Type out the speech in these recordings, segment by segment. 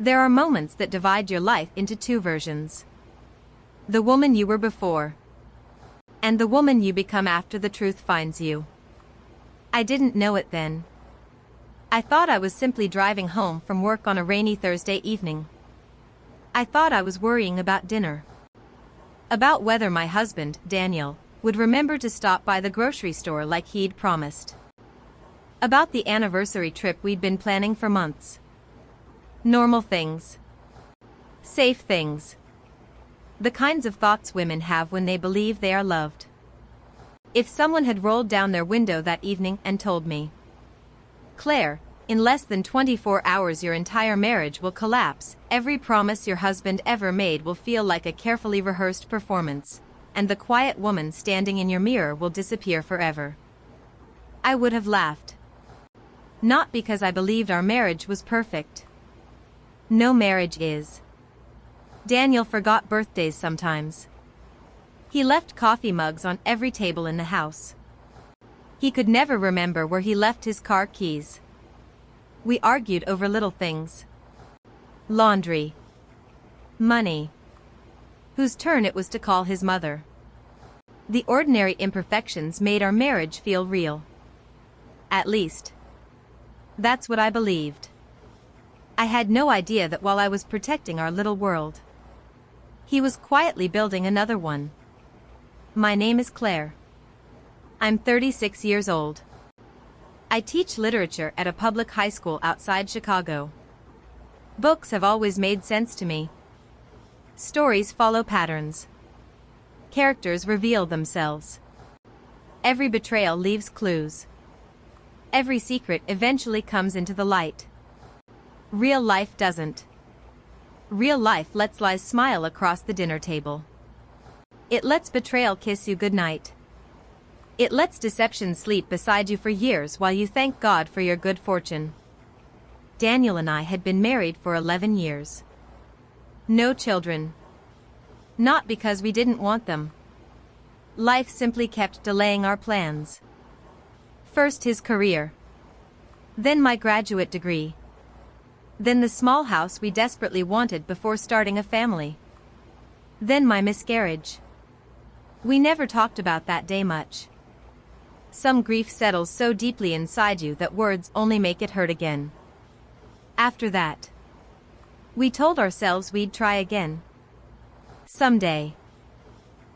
There are moments that divide your life into two versions. The woman you were before, and the woman you become after the truth finds you. I didn't know it then. I thought I was simply driving home from work on a rainy Thursday evening. I thought I was worrying about dinner. About whether my husband, Daniel, would remember to stop by the grocery store like he'd promised. About the anniversary trip we'd been planning for months. Normal things. Safe things. The kinds of thoughts women have when they believe they are loved. If someone had rolled down their window that evening and told me, "Claire, in less than 24 hours your entire marriage will collapse, every promise your husband ever made will feel like a carefully rehearsed performance, and the quiet woman standing in your mirror will disappear forever," I would have laughed. Not because I believed our marriage was perfect. No marriage is. Daniel forgot birthdays sometimes. He left coffee mugs on every table in the house. He could never remember where he left his car keys. We argued over little things. Laundry. Money. Whose turn it was to call his mother. The ordinary imperfections made our marriage feel real. At least, that's what I believed. I had no idea that while I was protecting our little world, he was quietly building another one. My name is Claire. I'm 36 years old. I teach literature at a public high school outside Chicago. Books have always made sense to me. Stories follow patterns. Characters reveal themselves. Every betrayal leaves clues. Every secret eventually comes into the light. Real life doesn't. Real life lets lies smile across the dinner table. It lets betrayal kiss you goodnight. It lets deception sleep beside you for years while you thank God for your good fortune. Daniel and I had been married for 11 years. No children. Not because we didn't want them. Life simply kept delaying our plans. First his career. Then my graduate degree. Then the small house we desperately wanted before starting a family. Then my miscarriage. We never talked about that day much. Some grief settles so deeply inside you that words only make it hurt again. After that, we told ourselves we'd try again. Someday.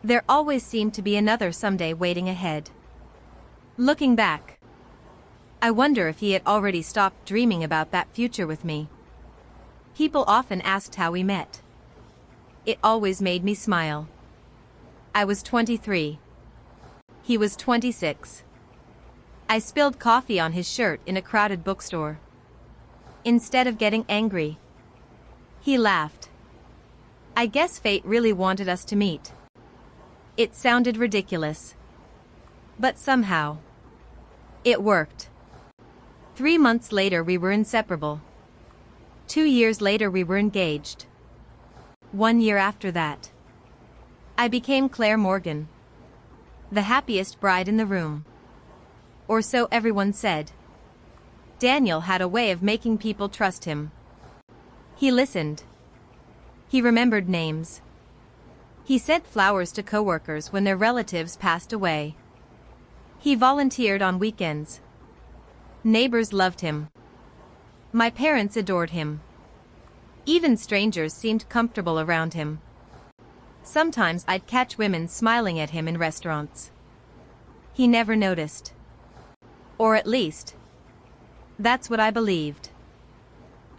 There always seemed to be another someday waiting ahead. Looking back, I wonder if he had already stopped dreaming about that future with me. People often asked how we met. It always made me smile. I was 23. He was 26. I spilled coffee on his shirt in a crowded bookstore. Instead of getting angry, he laughed. I guess fate really wanted us to meet. It sounded ridiculous. But somehow, it worked. 3 months later we were inseparable. 2 years later we were engaged. 1 year after that, I became Claire Morgan. The happiest bride in the room. Or so everyone said. Daniel had a way of making people trust him. He listened. He remembered names. He sent flowers to coworkers when their relatives passed away. He volunteered on weekends. Neighbors loved him. My parents adored him. Even strangers seemed comfortable around him. Sometimes I'd catch women smiling at him in restaurants. He never noticed. Or at least, that's what I believed.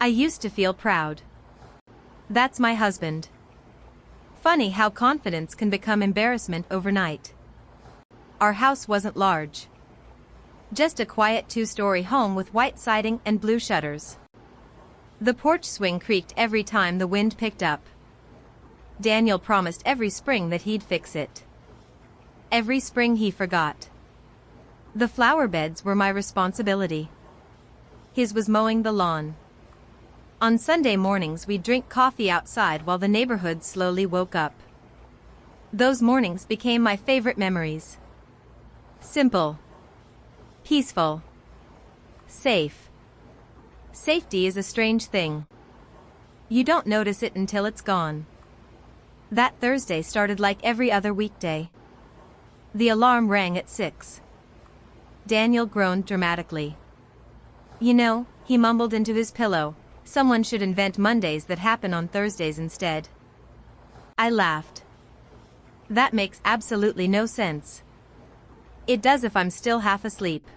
I used to feel proud. That's my husband. Funny how confidence can become embarrassment overnight. Our house wasn't large. Just a quiet 2-story home with white siding and blue shutters. The porch swing creaked every time the wind picked up. Daniel promised every spring that he'd fix it. Every spring he forgot. The flower beds were my responsibility. His was mowing the lawn. On Sunday mornings we'd drink coffee outside while the neighborhood slowly woke up. Those mornings became my favorite memories. Simple. Peaceful. Safe. Safety is a strange thing. You don't notice it until it's gone. That Thursday started like every other weekday. The alarm rang at 6. Daniel groaned dramatically. You know, he mumbled into his pillow, someone should invent Mondays that happen on Thursdays instead. I laughed. That makes absolutely no sense. It does if I'm still half asleep.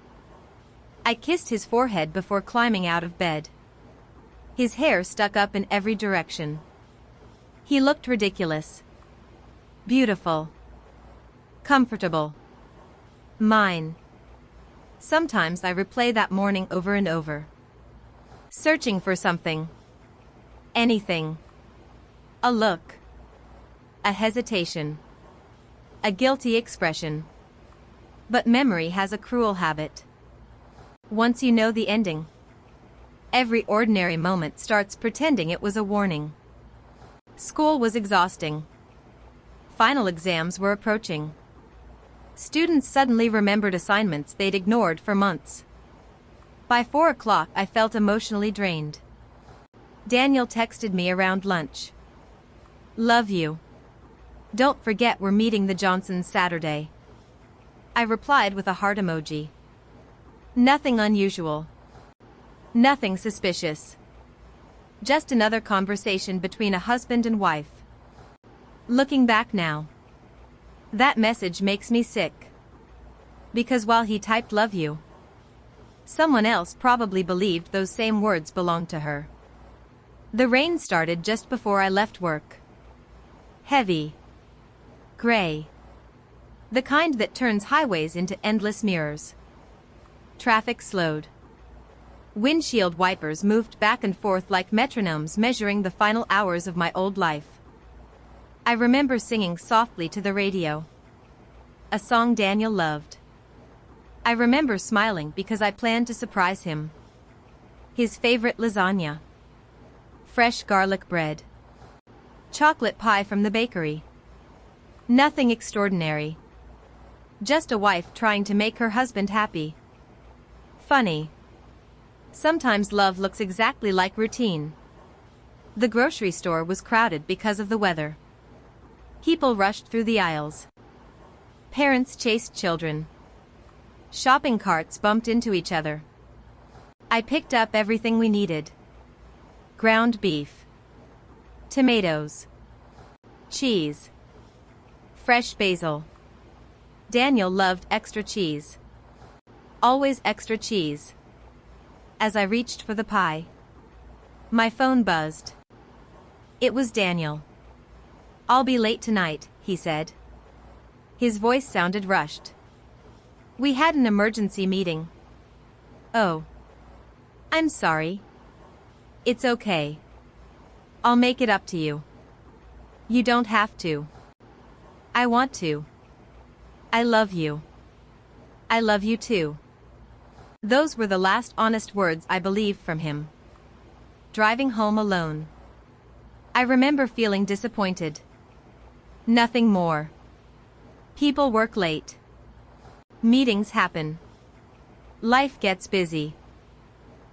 I kissed his forehead before climbing out of bed. His hair stuck up in every direction. He looked ridiculous. Beautiful. Comfortable. Mine. Sometimes I replay that morning over and over. Searching for something. Anything. A look. A hesitation. A guilty expression. But memory has a cruel habit. Once you know the ending, every ordinary moment starts pretending it was a warning. School was exhausting. Final exams were approaching. Students suddenly remembered assignments they'd ignored for months. By 4 o'clock I felt emotionally drained. Daniel texted me around lunch. Love you. Don't forget we're meeting the Johnsons Saturday. I replied with a heart emoji. Nothing unusual. Nothing suspicious. Just another conversation between a husband and wife. Looking back now, that message makes me sick. Because while he typed love you, someone else probably believed those same words belonged to her. The rain started just before I left work. Heavy. Gray. The kind that turns highways into endless mirrors. Traffic slowed. Windshield wipers moved back and forth like metronomes measuring the final hours of my old life. I remember singing softly to the radio. A song Daniel loved. I remember smiling because I planned to surprise him. His favorite lasagna. Fresh garlic bread. Chocolate pie from the bakery. Nothing extraordinary. Just a wife trying to make her husband happy. Funny. Sometimes love looks exactly like routine. The grocery store was crowded because of the weather. People rushed through the aisles. Parents chased children. Shopping carts bumped into each other. I picked up everything we needed. Ground beef. Tomatoes. Cheese. Fresh basil. Daniel loved extra cheese. Always extra cheese. As I reached for the pie, my phone buzzed. It was Daniel. I'll be late tonight, he said. His voice sounded rushed. We had an emergency meeting. Oh. I'm sorry. It's okay. I'll make it up to you. You don't have to. I want to. I love you. I love you too. Those were the last honest words I believed from him. Driving home alone, I remember feeling disappointed. Nothing more. People work late. Meetings happen. Life gets busy.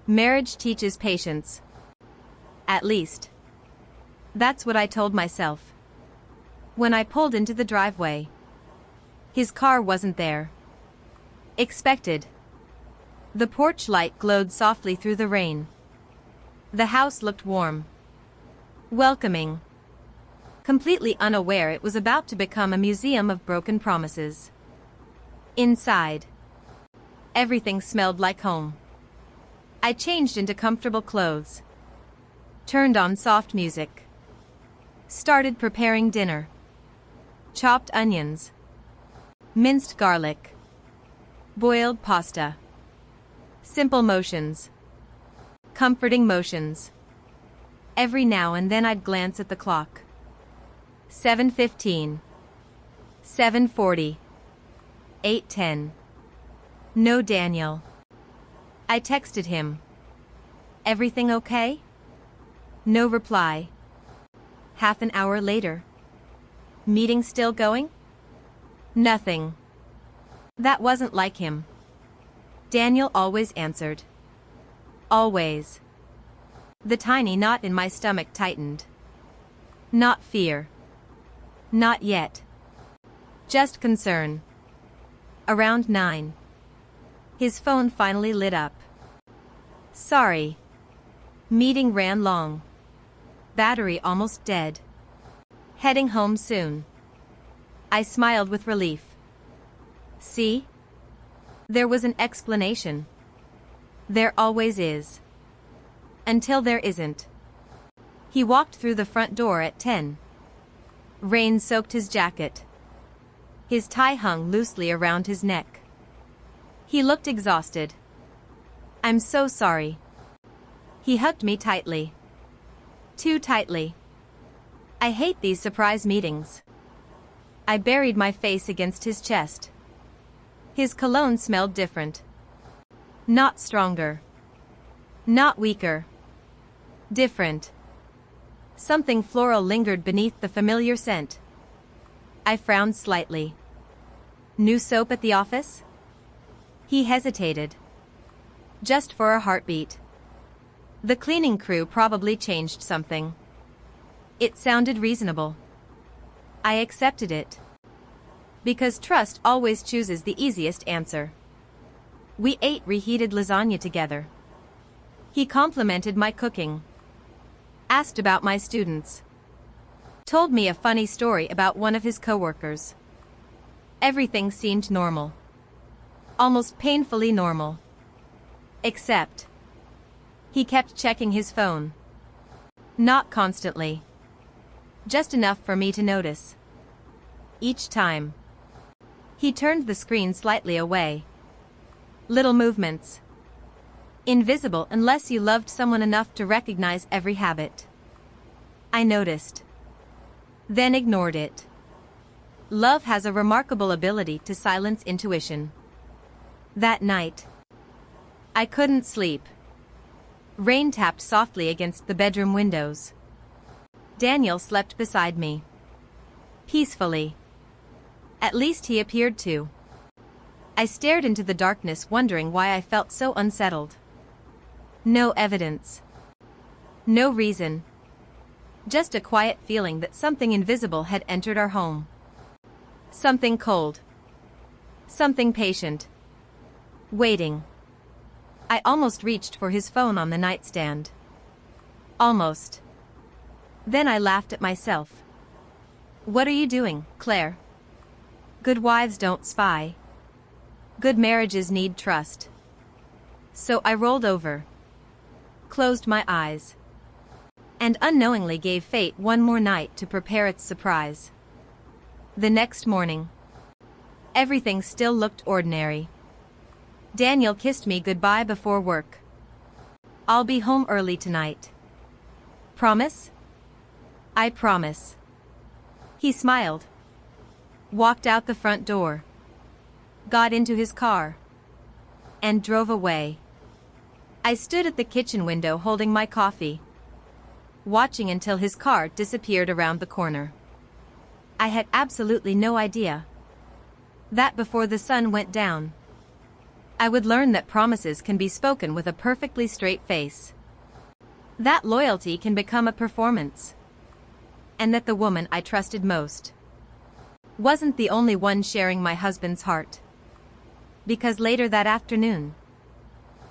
Marriage teaches patience. At least, that's what I told myself. When I pulled into the driveway, his car wasn't there. Expected. The porch light glowed softly through the rain. The house looked warm. Welcoming. Completely unaware it was about to become a museum of broken promises. Inside, everything smelled like home. I changed into comfortable clothes. Turned on soft music. Started preparing dinner. Chopped onions. Minced garlic. Boiled pasta. Simple motions. Comforting motions. Every now and then I'd glance at the clock. 7:15. 7:40. 8:10. No Daniel. I texted him. Everything okay? No reply. Half an hour later. Meeting still going? Nothing. That wasn't like him. Daniel always answered. Always. The tiny knot in my stomach tightened. Not fear. Not yet. Just concern. Around 9. His phone finally lit up. Sorry. Meeting ran long. Battery almost dead. Heading home soon. I smiled with relief. See? There was an explanation. There always is. Until there isn't. He walked through the front door at 10. Rain soaked his jacket. His tie hung loosely around his neck. He looked exhausted. I'm so sorry. He hugged me tightly. Too tightly. I hate these surprise meetings. I buried my face against his chest. His cologne smelled different. Not stronger. Not weaker. Different. Something floral lingered beneath the familiar scent. I frowned slightly. New soap at the office? He hesitated. Just for a heartbeat. The cleaning crew probably changed something. It sounded reasonable. I accepted it. Because trust always chooses the easiest answer. We ate reheated lasagna together. He complimented my cooking. Asked about my students. Told me a funny story about one of his coworkers. Everything seemed normal. Almost painfully normal. Except. He kept checking his phone. Not constantly. Just enough for me to notice. Each time. He turned the screen slightly away. Little movements. Invisible unless you loved someone enough to recognize every habit. I noticed. Then ignored it. Love has a remarkable ability to silence intuition. That night. I couldn't sleep. Rain tapped softly against the bedroom windows. Daniel slept beside me. Peacefully. At least he appeared to. I stared into the darkness, wondering why I felt so unsettled. No evidence. No reason. Just a quiet feeling that something invisible had entered our home. Something cold. Something patient. Waiting. I almost reached for his phone on the nightstand. Almost. Then I laughed at myself. What are you doing, Claire? Good wives don't spy. Good marriages need trust. So I rolled over. Closed my eyes. And unknowingly gave fate one more night to prepare its surprise. The next morning. Everything still looked ordinary. Daniel kissed me goodbye before work. I'll be home early tonight. Promise? I promise. He smiled. Walked out the front door. Got into his car. And drove away. I stood at the kitchen window holding my coffee. Watching until his car disappeared around the corner. I had absolutely no idea that before the sun went down, I would learn that promises can be spoken with a perfectly straight face. That loyalty can become a performance. And that the woman I trusted most wasn't the only one sharing my husband's heart. Because later that afternoon,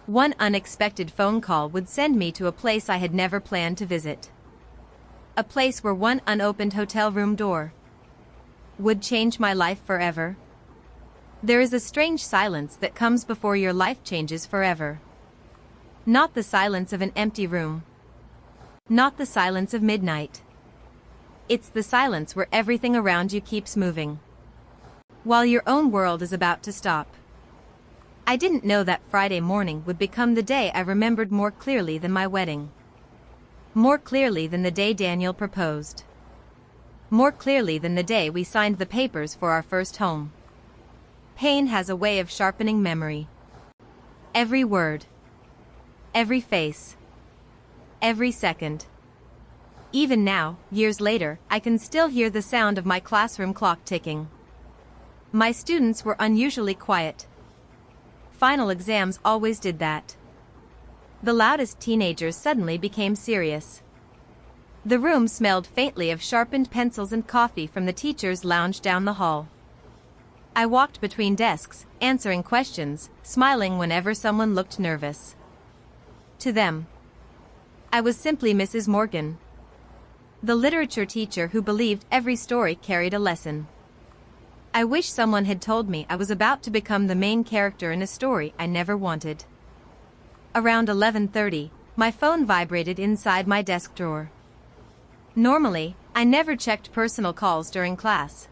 one unexpected phone call would send me to a place I had never planned to visit. A place where one unopened hotel room door would change my life forever. There is a strange silence that comes before your life changes forever. Not the silence of an empty room. Not the silence of midnight. It's the silence where everything around you keeps moving, while your own world is about to stop. I didn't know that Friday morning would become the day I remembered more clearly than my wedding. More clearly than the day Daniel proposed. More clearly than the day we signed the papers for our first home. Pain has a way of sharpening memory. Every word. Every face. Every second. Even now, years later, I can still hear the sound of my classroom clock ticking. My students were unusually quiet. Final exams always did that. the loudest teenagers suddenly became serious. The room smelled faintly of sharpened pencils and coffee from the teacher's lounge down the hall. I walked between desks, answering questions, smiling whenever someone looked nervous. To them, I was simply Mrs. Morgan, the literature teacher who believed every story carried a lesson. I wish someone had told me I was about to become the main character in a story I never wanted. Around 11:30, my phone vibrated inside my desk drawer. Normally, I never checked personal calls during class.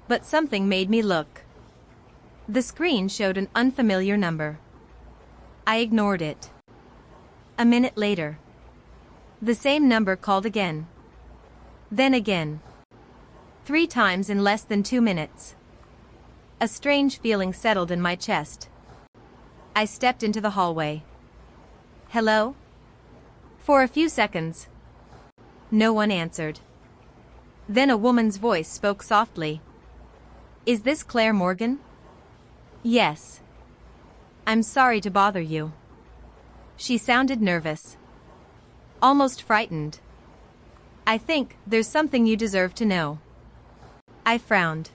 But something made me look. The screen showed an unfamiliar number. I ignored it. A minute later, the same number called again. Then again. 3 times in less than 2 minutes. A strange feeling settled in my chest. I stepped into the hallway. Hello? For a few seconds, no one answered. Then a woman's voice spoke softly. Is this Claire Morgan? Yes. I'm sorry to bother you. She sounded nervous. Almost frightened. I think there's something you deserve to know. I frowned.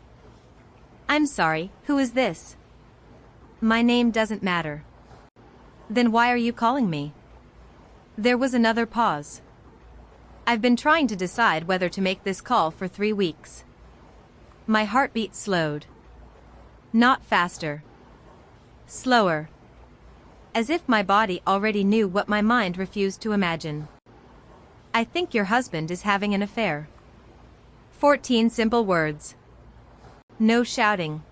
I'm sorry, who is this? My name doesn't matter. Then why are you calling me? There was another pause. I've been trying to decide whether to make this call for 3 weeks. My heartbeat slowed. Not faster. Slower. As if my body already knew what my mind refused to imagine. I think your husband is having an affair. 14 simple words. No shouting.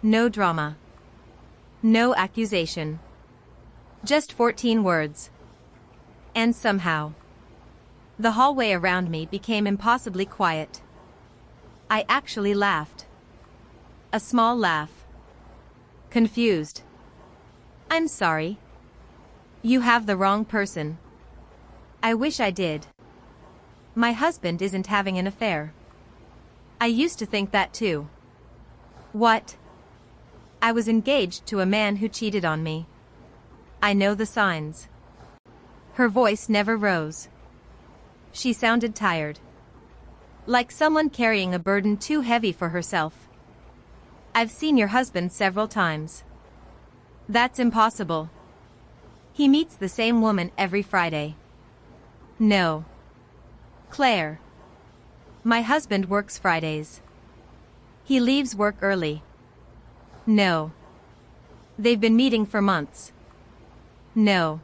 No drama. No accusation. Just 14 words. And somehow, the hallway around me became impossibly quiet. I actually laughed. A small laugh. Confused. I'm sorry. You have the wrong person. I wish I did. My husband isn't having an affair. I used to think that too. What? I was engaged to a man who cheated on me. I know the signs. Her voice never rose. She sounded tired. Like someone carrying a burden too heavy for herself. I've seen your husband several times. That's impossible. He meets the same woman every Friday. No. Claire. My husband works Fridays. He leaves work early. No. They've been meeting for months. No.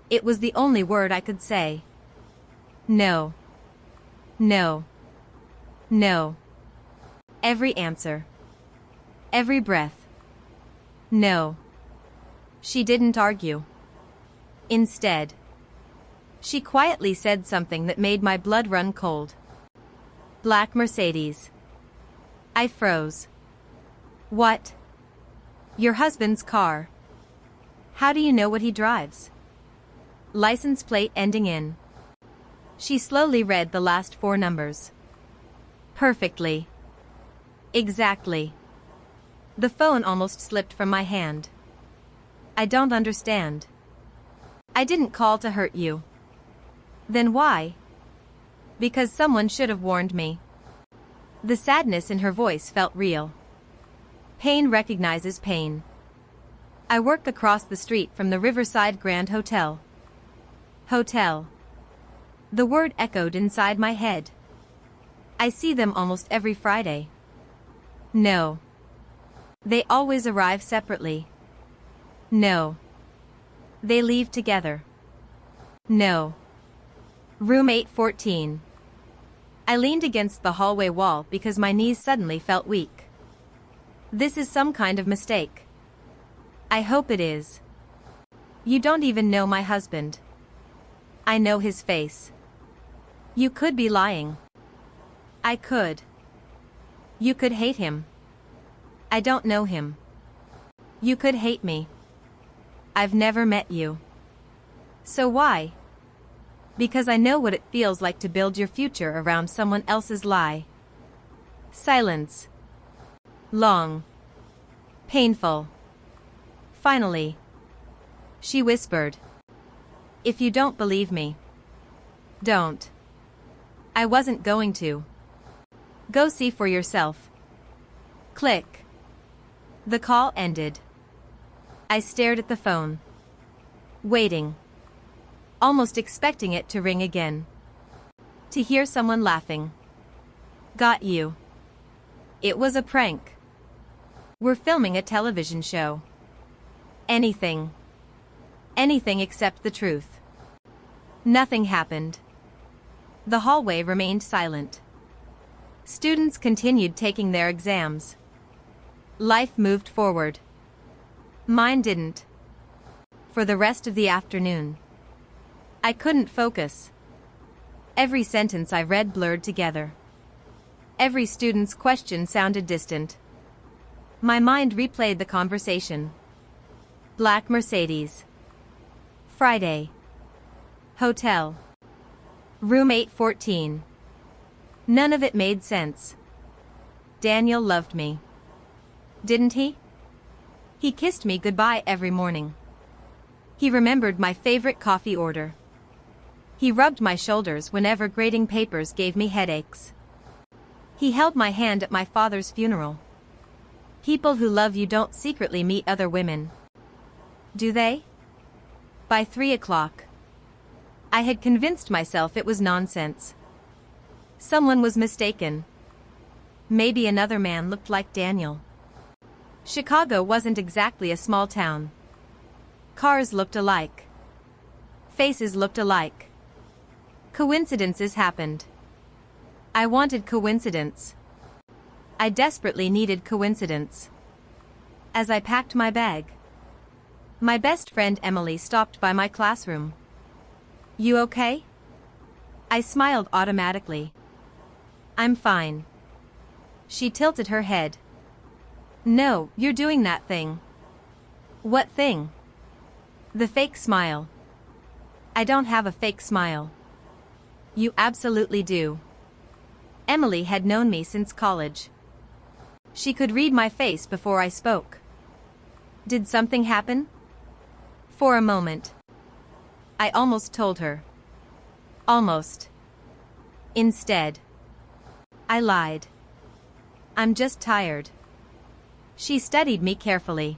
It was the only word I could say. No. No. No. Every answer. Every breath. No. She didn't argue. Instead, she quietly said something that made my blood run cold. Black Mercedes. I froze. What? Your husband's car. How do you know what he drives? License plate ending in. She slowly read the last 4 numbers. Perfectly. Exactly. The phone almost slipped from my hand. I don't understand. I didn't call to hurt you. Then why? Because someone should have warned me. The sadness in her voice felt real. Pain recognizes pain. I work across the street from the Riverside Grand Hotel. Hotel. The word echoed inside my head. I see them almost every Friday. No. They always arrive separately. No. They leave together. No. Room 814. I leaned against the hallway wall because my knees suddenly felt weak. This is some kind of mistake. I hope it is. You don't even know my husband. I know his face. You could be lying. I could. You could hate him. I don't know him. You could hate me. I've never met you. So why? Because I know what it feels like to build your future around someone else's lie. Silence. Long. Painful. Finally. She whispered. If you don't believe me, don't. I wasn't going to. Go see for yourself. Click. The call ended. I stared at the phone. Waiting. Almost expecting it to ring again. To hear someone laughing. Got you. It was a prank. We're filming a television show. Anything. Anything except the truth. Nothing happened. The hallway remained silent. Students continued taking their exams. Life moved forward. Mine didn't. For the rest of the afternoon, I couldn't focus. Every sentence I read blurred together. Every student's question sounded distant. My mind replayed the conversation. Black Mercedes. Friday. Hotel. Room 814. None of it made sense. Daniel loved me. Didn't he? He kissed me goodbye every morning. He remembered my favorite coffee order. He rubbed my shoulders whenever grading papers gave me headaches. He held my hand at my father's funeral. People who love you don't secretly meet other women. Do they? By 3 o'clock, I had convinced myself it was nonsense. Someone was mistaken. Maybe another man looked like Daniel. Chicago wasn't exactly a small town. Cars looked alike. Faces looked alike. Coincidences happened. I wanted coincidence. I desperately needed coincidence. As I packed my bag, my best friend Emily stopped by my classroom. You okay? I smiled automatically. I'm fine. She tilted her head. No, you're doing that thing. What thing? The fake smile. I don't have a fake smile. You absolutely do. Emily had known me since college. She could read my face before I spoke. Did something happen? For a moment, I almost told her. Almost. Instead, I lied. I'm just tired. She studied me carefully.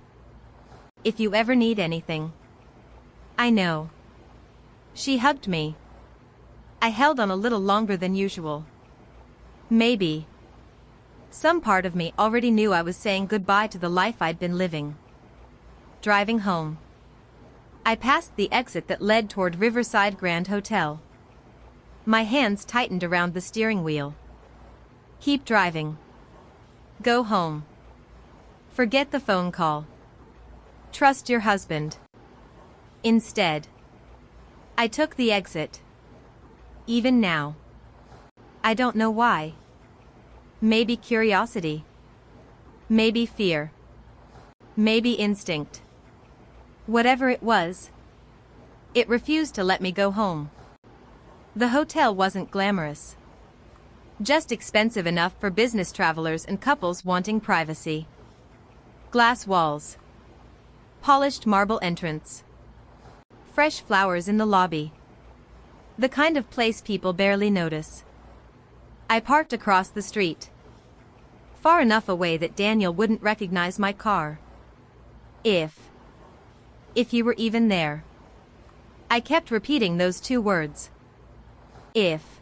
If you ever need anything, I know. She hugged me. I held on a little longer than usual. Maybe. Some part of me already knew I was saying goodbye to the life I'd been living. Driving home, I passed the exit that led toward Riverside Grand Hotel. My hands tightened around the steering wheel. Keep driving. Go home. Forget the phone call. Trust your husband. Instead, I took the exit. Even now, I don't know why. Maybe curiosity. Maybe fear. Maybe instinct. Whatever it was, it refused to let me go home. The hotel wasn't glamorous. Just expensive enough for business travelers and couples wanting privacy. Glass walls. Polished marble entrance. Fresh flowers in the lobby. The kind of place people barely notice. I parked across the street. Far enough away that Daniel wouldn't recognize my car. If you were even there. I kept repeating those two words. If.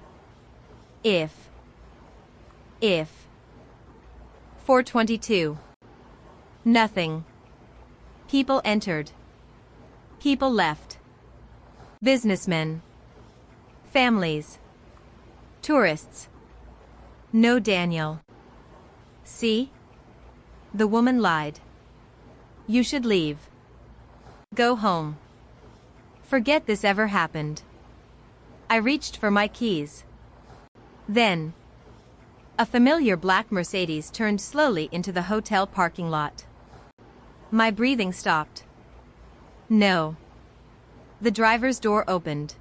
4:22. Nothing. People entered. People left. Businessmen. Families. Tourists. No Daniel. See? The woman lied. You should leave. Go home. Forget this ever happened. I reached for my keys. Then, a familiar black Mercedes turned slowly into the hotel parking lot. My breathing stopped. No. The driver's door opened.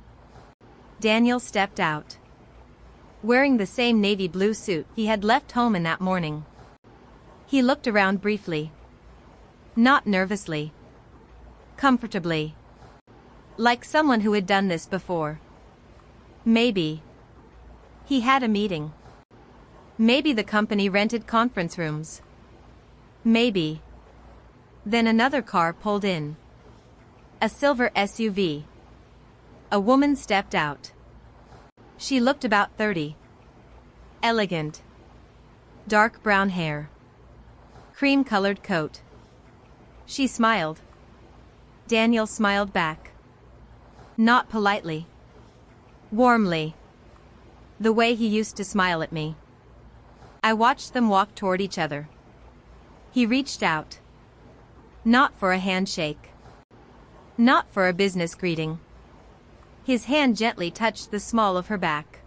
Daniel stepped out. Wearing the same navy blue suit he had left home in that morning. He looked around briefly. Not nervously. Comfortably. Like someone who had done this before. Maybe he had a meeting. Maybe the company rented conference rooms. Maybe. Then another car pulled in. A silver SUV. A woman stepped out. She looked about 30. Elegant. Dark brown hair. Cream-colored coat. She smiled. Daniel smiled back. Not politely. Warmly. The way he used to smile at me. I watched them walk toward each other. He reached out. Not for a handshake. Not for a business greeting. His hand gently touched the small of her back.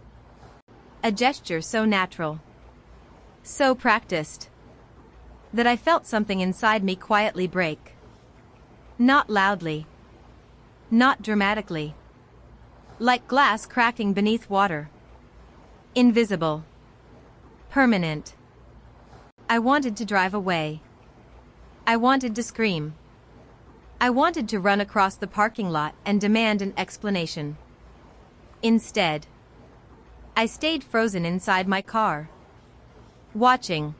A gesture so natural. So practiced. That I felt something inside me quietly break. Not loudly. Not dramatically. Like glass cracking beneath water. Invisible. Permanent. I wanted to drive away. I wanted to scream. I wanted to run across the parking lot and demand an explanation. Instead, I stayed frozen inside my car. Watching.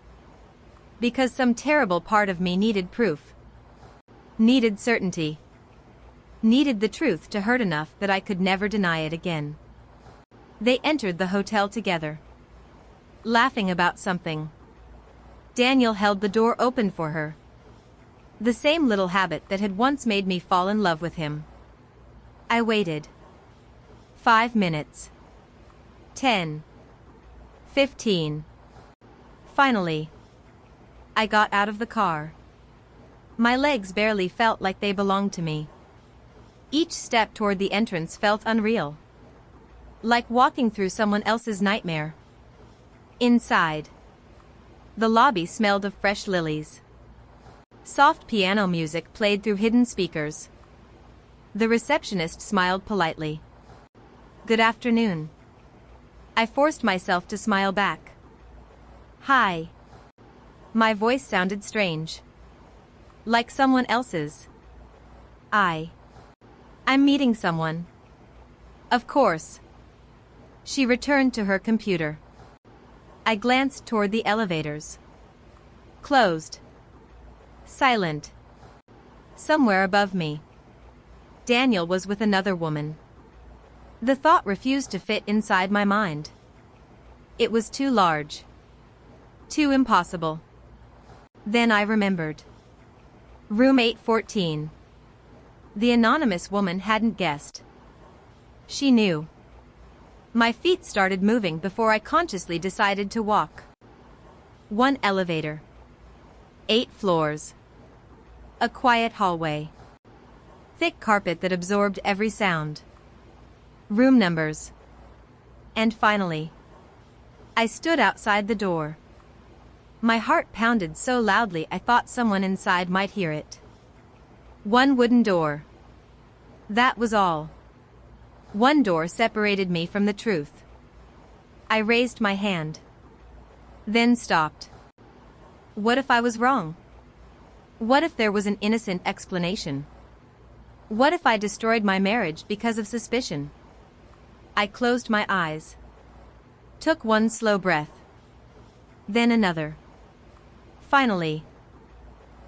Because some terrible part of me needed proof. Needed certainty. Needed the truth to hurt enough that I could never deny it again. They entered the hotel together. Laughing about something. Daniel held the door open for her. The same little habit that had once made me fall in love with him. I waited. 5 minutes. 10. 15. Finally, I got out of the car. My legs barely felt like they belonged to me. Each step toward the entrance felt unreal. Like walking through someone else's nightmare. Inside, the lobby smelled of fresh lilies. Soft piano music played through hidden speakers. The receptionist smiled politely. Good afternoon. I forced myself to smile back. Hi. My voice sounded strange. Like someone else's. I'm meeting someone. Of course. She returned to her computer. I glanced toward the elevators. Closed. Silent. Somewhere above me, Daniel was with another woman. The thought refused to fit inside my mind. It was too large. Too impossible. Then I remembered. Room 814. The anonymous woman hadn't guessed. She knew. My feet started moving before I consciously decided to walk. 1 elevator. 8 floors. A quiet hallway. Thick carpet that absorbed every sound. Room numbers. And finally, I stood outside the door. My heart pounded so loudly I thought someone inside might hear it. 1 wooden door. That was all. 1 door separated me from the truth. I raised my hand. Then stopped. What if I was wrong? What if there was an innocent explanation? What if I destroyed my marriage because of suspicion? I closed my eyes. Took 1 slow breath. Then another. Finally,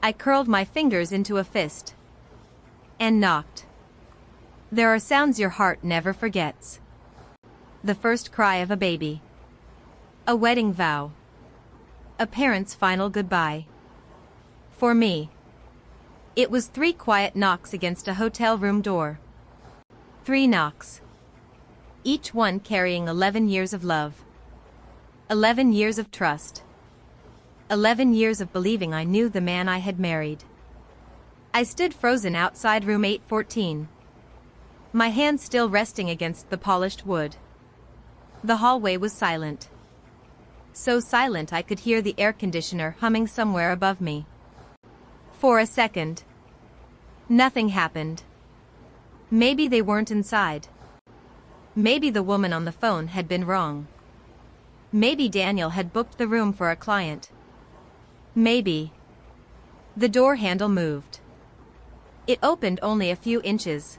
I curled my fingers into a fist. And knocked. There are sounds your heart never forgets. The first cry of a baby. A wedding vow. A parent's final goodbye. For me, it was 3 quiet knocks against a hotel room door. 3 knocks. Each one carrying 11 years of love. 11 years of trust. 11 years of believing I knew the man I had married. I stood frozen outside room 814. My hands still resting against the polished wood. The hallway was silent. So silent I could hear the air conditioner humming somewhere above me. For a second, nothing happened. Maybe they weren't inside. Maybe the woman on the phone had been wrong. Maybe Daniel had booked the room for a client. Maybe. The door handle moved. It opened only a few inches.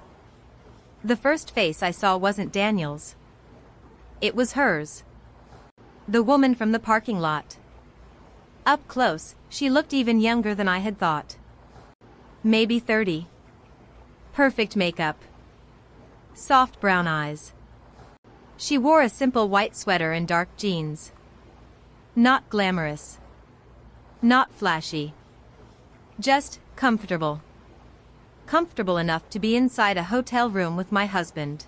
The first face I saw wasn't Daniel's. It was hers. The woman from the parking lot. Up close, she looked even younger than I had thought. Maybe 30. Perfect makeup. Soft brown eyes. She wore a simple white sweater and dark jeans. Not glamorous. Not flashy. Just comfortable. Comfortable enough to be inside a hotel room with my husband.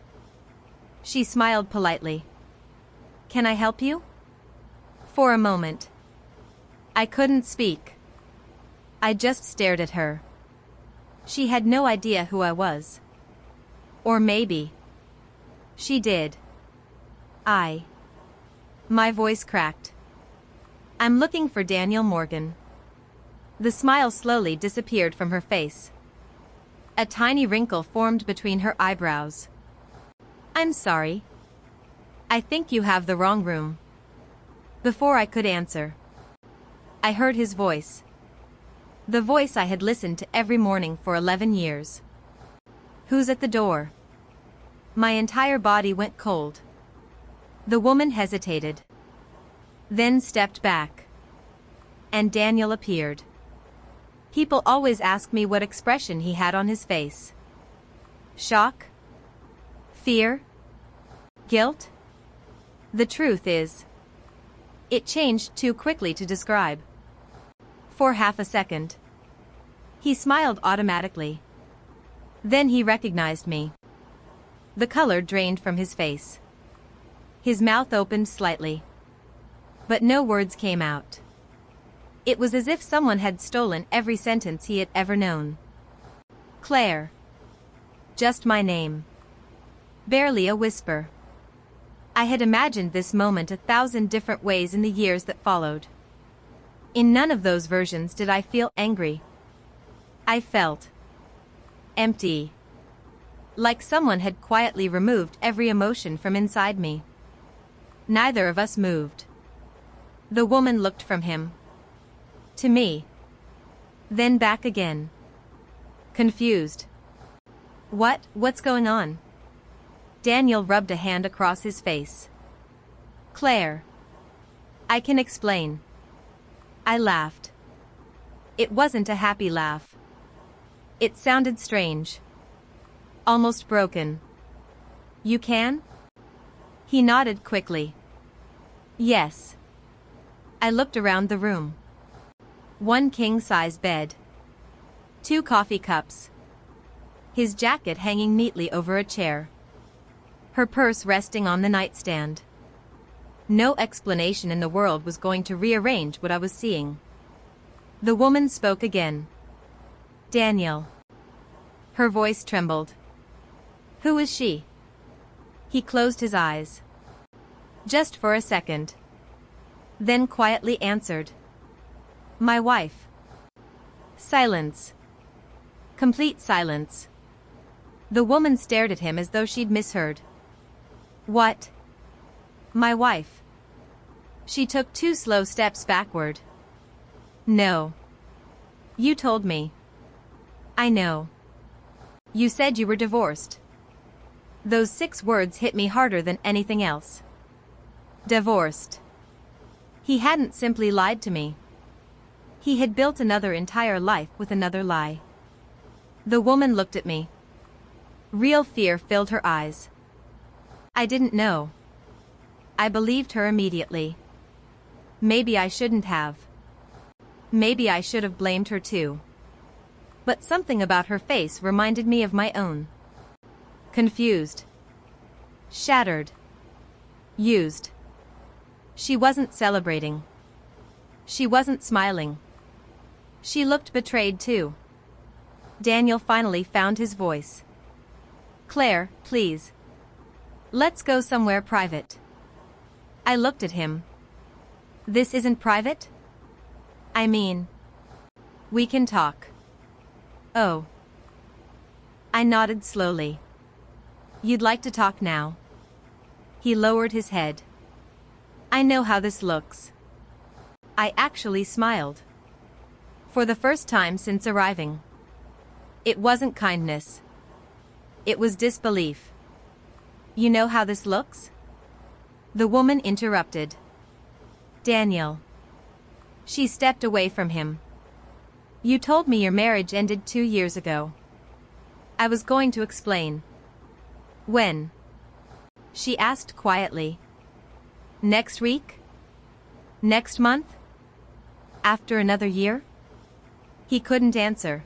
She smiled politely. "Can I help you?" For a moment. I couldn't speak. I just stared at her. She had no idea who I was. Or maybe she did. My voice cracked. "I'm looking for Daniel Morgan." The smile slowly disappeared from her face. A tiny wrinkle formed between her eyebrows. "I'm sorry. I think you have the wrong room." Before I could answer, I heard his voice. The voice I had listened to every morning for 11 years. "Who's at the door?" My entire body went cold. The woman hesitated. Then stepped back. And Daniel appeared. People always ask me what expression he had on his face. Shock? Fear? Guilt? The truth is, it changed too quickly to describe. For half a second, he smiled automatically. Then he recognized me. The color drained from his face. His mouth opened slightly. But no words came out. It was as if someone had stolen every sentence he had ever known. Claire. Just my name. Barely a whisper. I had imagined this moment 1,000 different ways in the years that followed. In none of those versions did I feel angry. I felt empty. Like someone had quietly removed every emotion from inside me. Neither of us moved. The woman looked from him to me, then back again. Confused. What's going on?" Daniel rubbed a hand across his face. "Claire. I can explain." I laughed. It wasn't a happy laugh. It sounded strange. Almost broken. "You can?" He nodded quickly. "Yes." I looked around the room. 1 king-size bed. 2 coffee cups. His jacket hanging neatly over a chair. Her purse resting on the nightstand. No explanation in the world was going to rearrange what I was seeing. The woman spoke again. "Daniel." Her voice trembled. "Who is she?" He closed his eyes. Just for a second. Then quietly answered. "My wife." Silence. Complete silence. The woman stared at him as though she'd misheard. "What?" "My wife." She took 2 slow steps backward. "No. You told me." "I know. You said you were divorced." Those 6 words hit me harder than anything else. Divorced. He hadn't simply lied to me. He had built another entire life with another lie. The woman looked at me. Real fear filled her eyes. I didn't know. I believed her immediately. Maybe I shouldn't have. Maybe I should have blamed her too. But something about her face reminded me of my own. Confused. Shattered. Used. She wasn't celebrating. She wasn't smiling. She looked betrayed too. Daniel finally found his voice. "Claire, please. Let's go somewhere private." I looked at him. "This isn't private?" "I mean, we can talk." "Oh." I nodded slowly. "You'd like to talk now?" He lowered his head. "I know how this looks." I actually smiled. For the first time since arriving. It wasn't kindness. It was disbelief. You know how this looks? The woman interrupted. Daniel. She stepped away from him. You told me your marriage ended 2 years ago. I was going to explain. When? She asked quietly. Next week? Next month? After another year? He couldn't answer.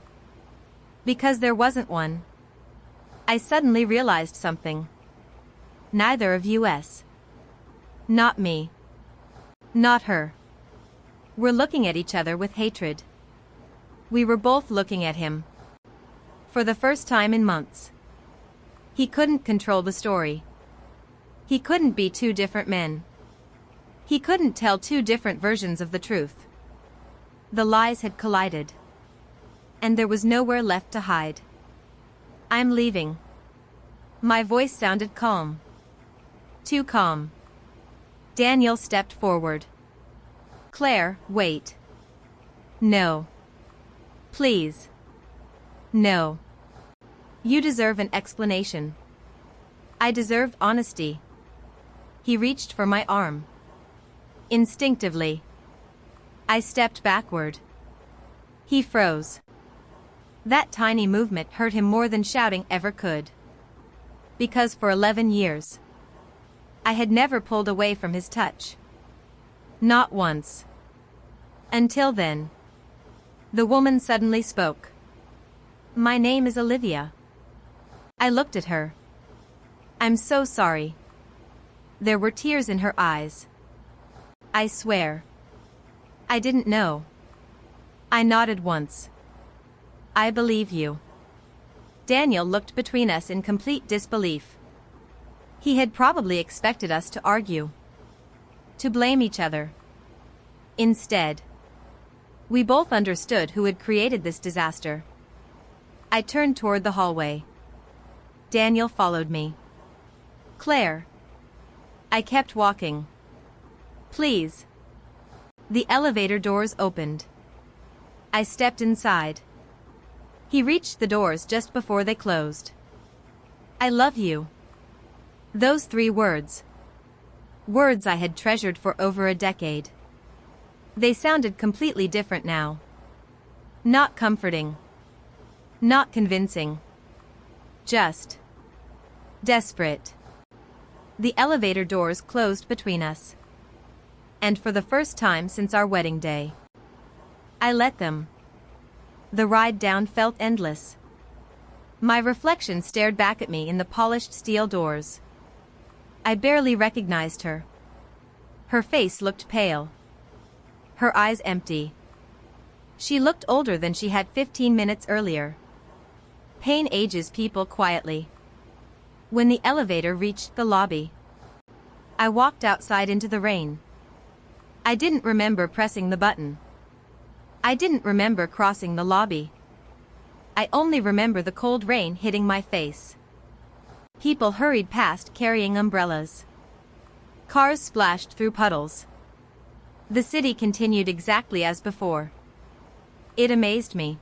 Because there wasn't one. I suddenly realized something. Neither of us. Not me. Not her. We're looking at each other with hatred. We were both looking at him. For the first time in months. He couldn't control the story. He couldn't be two different men. He couldn't tell two different versions of the truth. The lies had collided. And there was nowhere left to hide. I'm leaving. My voice sounded calm. Too calm. Daniel stepped forward. Claire, wait. No. Please. No. You deserve an explanation. I deserve honesty. He reached for my arm. Instinctively. I stepped backward. He froze. That tiny movement hurt him more than shouting ever could. Because for 11 years, I had never pulled away from his touch. Not once. Until then. The woman suddenly spoke. My name is Olivia. I looked at her. I'm so sorry. There were tears in her eyes. I swear. I didn't know. I nodded once. I believe you. Daniel looked between us in complete disbelief. He had probably expected us to argue. To blame each other. Instead, we both understood who had created this disaster. I turned toward the hallway. Daniel followed me. Claire. I kept walking. Please. The elevator doors opened. I stepped inside. He reached the doors just before they closed. I love you. Those 3 words. Words I had treasured for over a decade. They sounded completely different now. Not comforting. Not convincing. Just desperate. The elevator doors closed between us. And for the first time since our wedding day, I let them. The ride down felt endless. My reflection stared back at me in the polished steel doors. I barely recognized her. Her face looked pale. Her eyes empty. She looked older than she had 15 minutes earlier. Pain ages people quietly. When the elevator reached the lobby, I walked outside into the rain. I didn't remember pressing the button. I didn't remember crossing the lobby. I only remember the cold rain hitting my face. People hurried past carrying umbrellas. Cars splashed through puddles. The city continued exactly as before. It amazed me.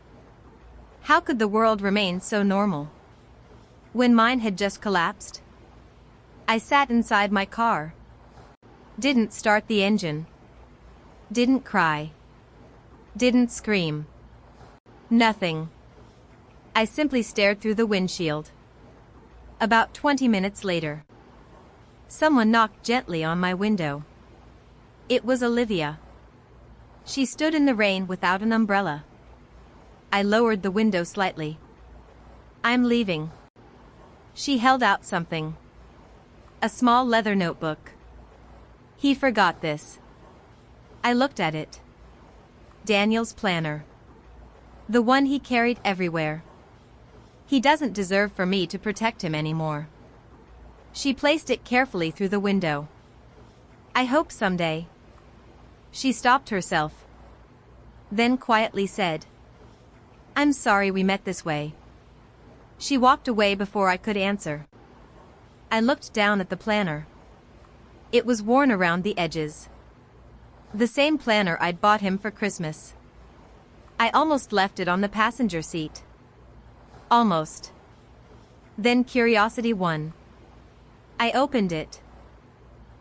How could the world remain so normal when mine had just collapsed? I sat inside my car. Didn't start the engine. Didn't cry. Didn't scream. Nothing. I simply stared through the windshield. About 20 minutes later, someone knocked gently on my window. It was Olivia. She stood in the rain without an umbrella. I lowered the window slightly. I'm leaving. She held out something. A small leather notebook. He forgot this. I looked at it. Daniel's planner. The one he carried everywhere. He doesn't deserve for me to protect him anymore. She placed it carefully through the window. I hope someday. She stopped herself. Then quietly said, I'm sorry we met this way. She walked away before I could answer. I looked down at the planner. It was worn around the edges. The same planner I'd bought him for Christmas. I almost left it on the passenger seat. Almost. Then curiosity won. I opened it.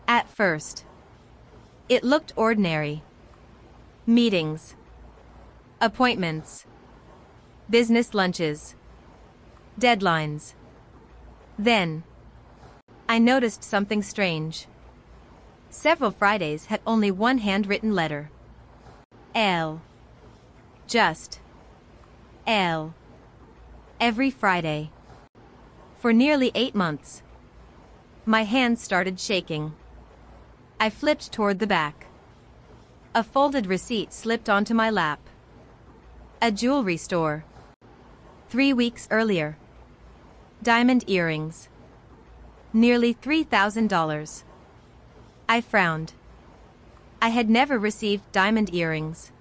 At first, it looked ordinary. Meetings, appointments, business lunches, deadlines. Then, I noticed something strange. Several Fridays had only one handwritten letter. L. Just L. Every Friday. For nearly 8 months. My hands started shaking. I flipped toward the back. A folded receipt slipped onto my lap. A jewelry store. 3 weeks earlier. Diamond earrings. Nearly $3,000. I frowned. I had never received diamond earrings.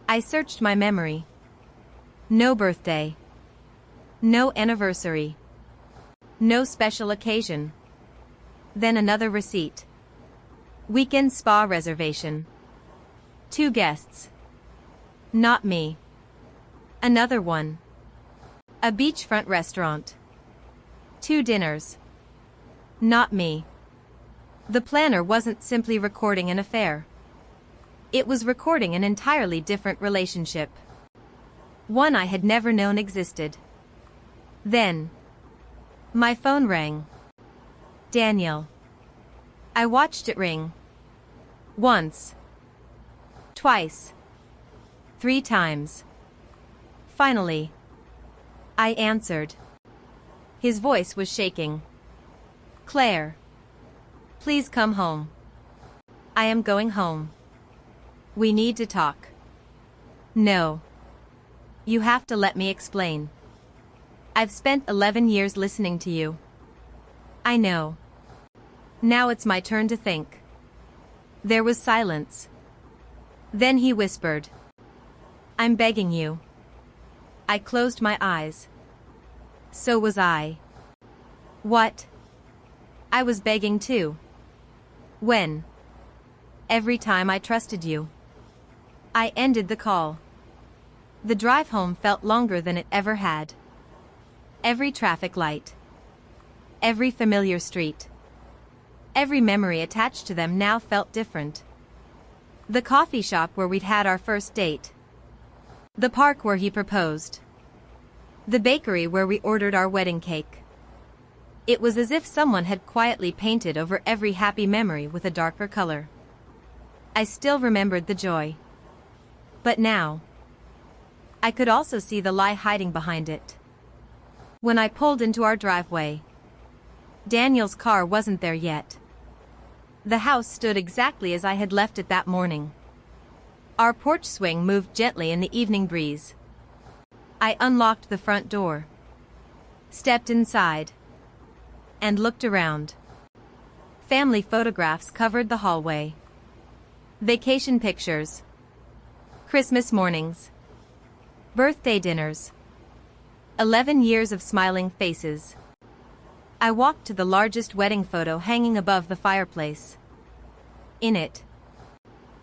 I searched my memory. No birthday. No anniversary. No special occasion. Then another receipt. Weekend spa reservation. 2 guests. Not me. Another one. A beachfront restaurant. 2 dinners. Not me. The planner wasn't simply recording an affair. It was recording an entirely different relationship. One I had never known existed. Then, my phone rang. Daniel. I watched it ring. Once. Twice. 3 times. Finally, I answered. His voice was shaking. Claire. Please come home. I am going home. We need to talk. No. You have to let me explain. I've spent 11 years listening to you. I know. Now it's my turn to think. There was silence. Then he whispered. I'm begging you. I closed my eyes. So was I. What? I was begging too. When? Every time I trusted you. I ended the call. The drive home felt longer than it ever had. Every traffic light. Every familiar street. Every memory attached to them now felt different. The coffee shop where we'd had our first date. The park where he proposed. The bakery where we ordered our wedding cake. It was as if someone had quietly painted over every happy memory with a darker color. I still remembered the joy. But now, I could also see the lie hiding behind it. When I pulled into our driveway, Daniel's car wasn't there yet. The house stood exactly as I had left it that morning. Our porch swing moved gently in the evening breeze. I unlocked the front door, stepped inside, and looked around. Family photographs covered the hallway. Vacation pictures. Christmas mornings. Birthday dinners. 11 years of smiling faces. I walked to the largest wedding photo hanging above the fireplace. In it,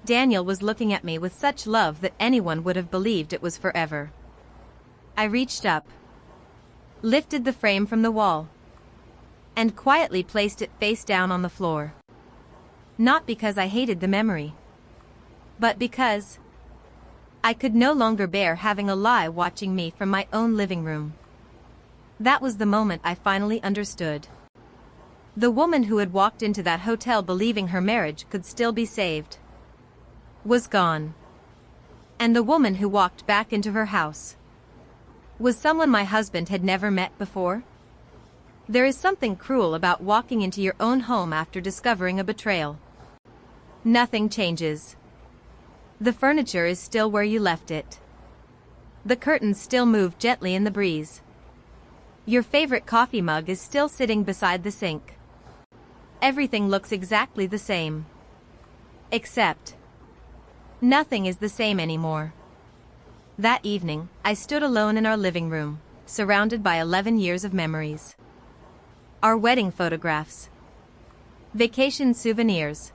Daniel was looking at me with such love that anyone would have believed it was forever. I reached up, lifted the frame from the wall, and quietly placed it face down on the floor. Not because I hated the memory, but because I could no longer bear having a lie watching me from my own living room. That was the moment I finally understood. The woman who had walked into that hotel believing her marriage could still be saved was gone. And the woman who walked back into her house was someone my husband had never met before. There is something cruel about walking into your own home after discovering a betrayal. Nothing changes. The furniture is still where you left it. The curtains still move gently in the breeze. Your favorite coffee mug is still sitting beside the sink. Everything looks exactly the same. Except, nothing is the same anymore. That evening, I stood alone in our living room, surrounded by 11 years of memories. Our wedding photographs. Vacation souvenirs.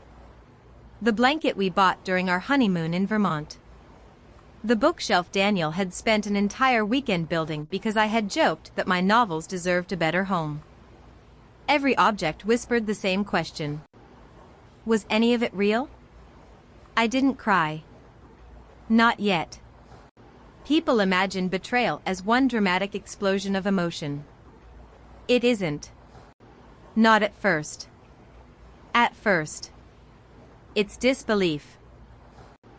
The blanket we bought during our honeymoon in Vermont. The bookshelf Daniel had spent an entire weekend building because I had joked that my novels deserved a better home. Every object whispered the same question. Was any of it real? I didn't cry. Not yet. People imagine betrayal as one dramatic explosion of emotion. It isn't. Not at first. At first. It's disbelief.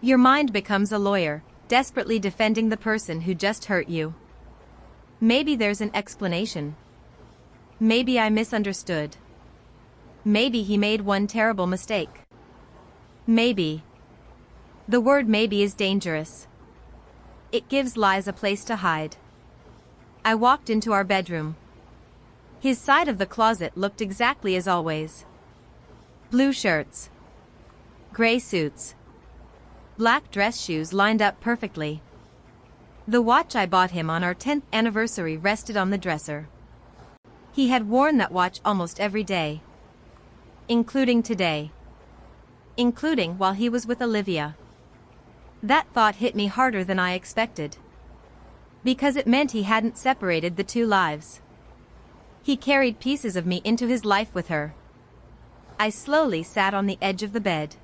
Your mind becomes a lawyer, desperately defending the person who just hurt you. Maybe there's an explanation. Maybe I misunderstood. Maybe he made one terrible mistake. Maybe. The word maybe is dangerous. It gives lies a place to hide. I walked into our bedroom. His side of the closet looked exactly as always. Blue shirts. Gray suits. Black dress shoes lined up perfectly. The watch I bought him on our 10th anniversary rested on the dresser. He had worn that watch almost every day. Including today. Including while he was with Olivia. That thought hit me harder than I expected. Because it meant he hadn't separated the two lives. He carried pieces of me into his life with her. I slowly sat on the edge of the bed.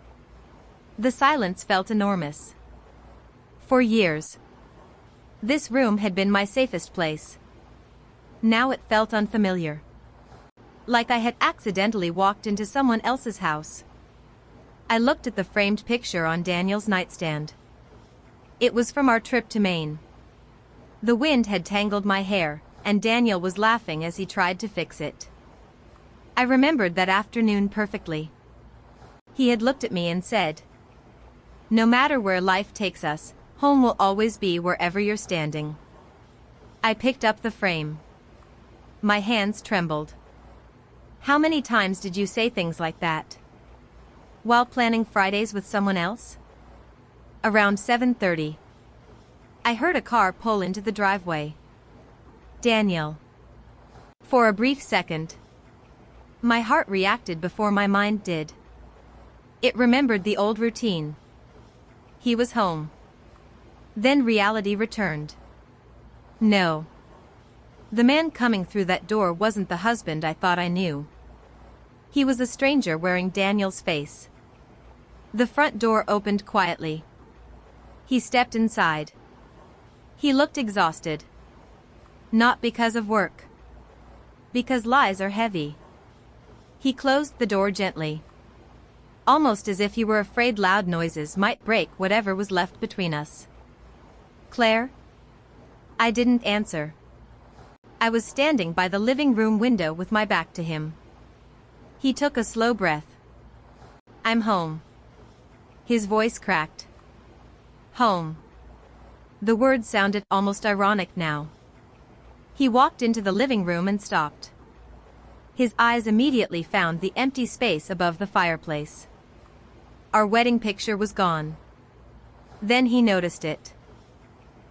The silence felt enormous. For years, this room had been my safest place. Now it felt unfamiliar. Like I had accidentally walked into someone else's house. I looked at the framed picture on Daniel's nightstand. It was from our trip to Maine. The wind had tangled my hair, and Daniel was laughing as he tried to fix it. I remembered that afternoon perfectly. He had looked at me and said, "No matter where life takes us, home will always be wherever you're standing." I picked up the frame. My hands trembled. How many times did you say things like that? While planning Fridays with someone else? Around 7:30. I heard a car pull into the driveway. Daniel. For a brief second, my heart reacted before my mind did. It remembered the old routine. He was home. Then reality returned. No. The man coming through that door wasn't the husband I thought I knew. He was a stranger wearing Daniel's face. The front door opened quietly. He stepped inside. He looked exhausted. Not because of work. Because lies are heavy. He closed the door gently. Almost as if he were afraid loud noises might break whatever was left between us. "Claire?" I didn't answer. I was standing by the living room window with my back to him. He took a slow breath. "I'm home." His voice cracked. Home. The word sounded almost ironic now. He walked into the living room and stopped. His eyes immediately found the empty space above the fireplace. Our wedding picture was gone. Then he noticed it.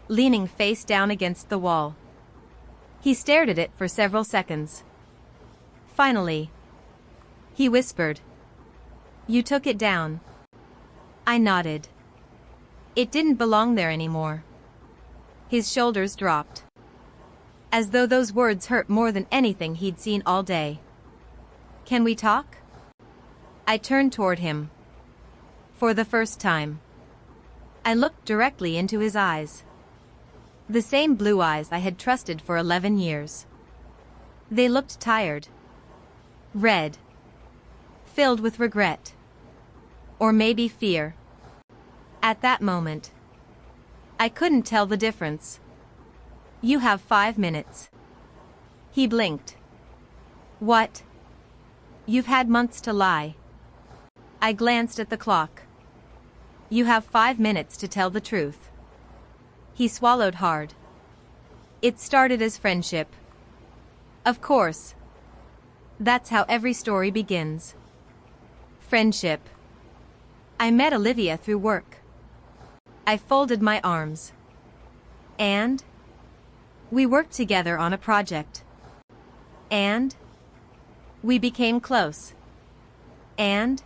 Leaning face down against the wall. He stared at it for several seconds. Finally, he whispered, "You took it down." I nodded. It didn't belong there anymore. His shoulders dropped. As though those words hurt more than anything he'd seen all day. "Can we talk?" I turned toward him. For the first time, I looked directly into his eyes. The same blue eyes I had trusted for 11 years. They looked tired. Red. Filled with regret. Or maybe fear. At that moment, I couldn't tell the difference. "You have 5 minutes." He blinked. "What?" "You've had months to lie." I glanced at the clock. "You have 5 minutes to tell the truth." He swallowed hard. "It started as friendship." Of course. That's how every story begins. Friendship. I met Olivia through work. I folded my arms. And? We worked together on a project. And? We became close. And?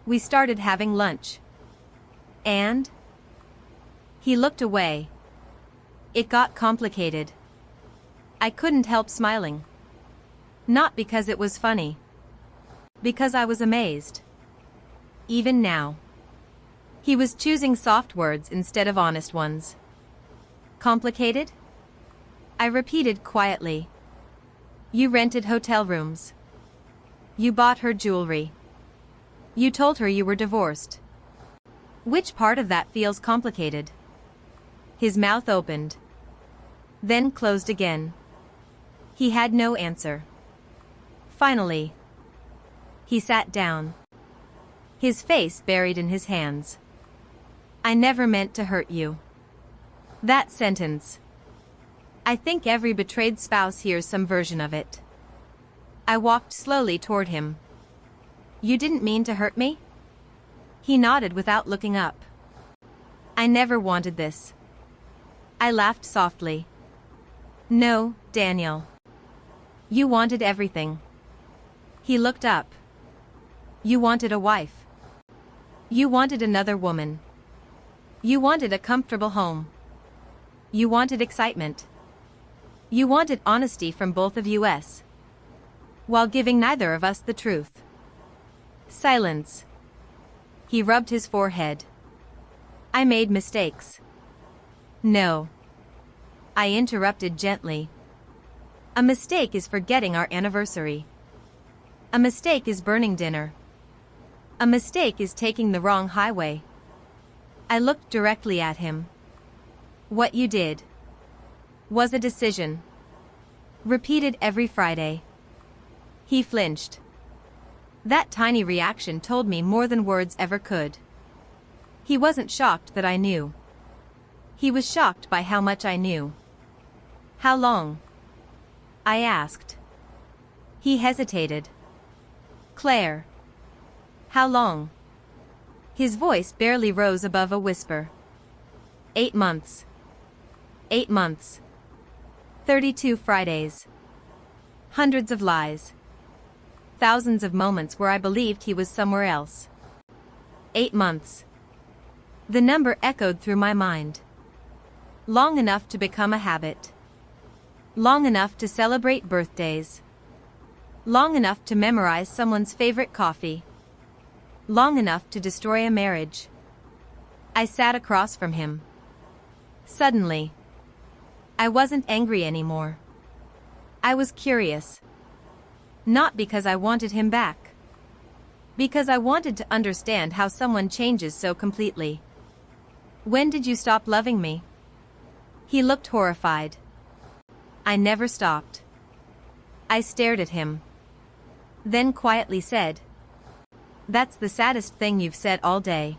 We started having lunch. And? He looked away. It got complicated. I couldn't help smiling. Not because it was funny. Because I was amazed. Even now. He was choosing soft words instead of honest ones. Complicated? I repeated quietly. You rented hotel rooms. You bought her jewelry. You told her you were divorced. Which part of that feels complicated? His mouth opened. Then closed again. He had no answer. Finally. He sat down. His face buried in his hands. I never meant to hurt you. That sentence. I think every betrayed spouse hears some version of it. I walked slowly toward him. You didn't mean to hurt me? He nodded without looking up. I never wanted this. I laughed softly. No, Daniel. You wanted everything. He looked up. You wanted a wife. You wanted another woman. You wanted a comfortable home. You wanted excitement. You wanted honesty from both of us, while giving neither of us the truth. Silence. He rubbed his forehead. I made mistakes. No. I interrupted gently. A mistake is forgetting our anniversary. A mistake is burning dinner. A mistake is taking the wrong highway. I looked directly at him. What you did was a decision. Repeated every Friday. He flinched. That tiny reaction told me more than words ever could. He wasn't shocked that I knew. He was shocked by how much I knew. How long? I asked. He hesitated. Claire. How long? His voice barely rose above a whisper. 8 months. 8 months. 32 Fridays. Hundreds of lies. Thousands of moments where I believed he was somewhere else. 8 months. The number echoed through my mind. Long enough to become a habit. Long enough to celebrate birthdays. Long enough to memorize someone's favorite coffee. Long enough to destroy a marriage. I sat across from him. Suddenly. I wasn't angry anymore. I was curious. Not because I wanted him back. Because I wanted to understand how someone changes so completely. When did you stop loving me? He looked horrified. I never stopped. I stared at him. Then quietly said, That's the saddest thing you've said all day.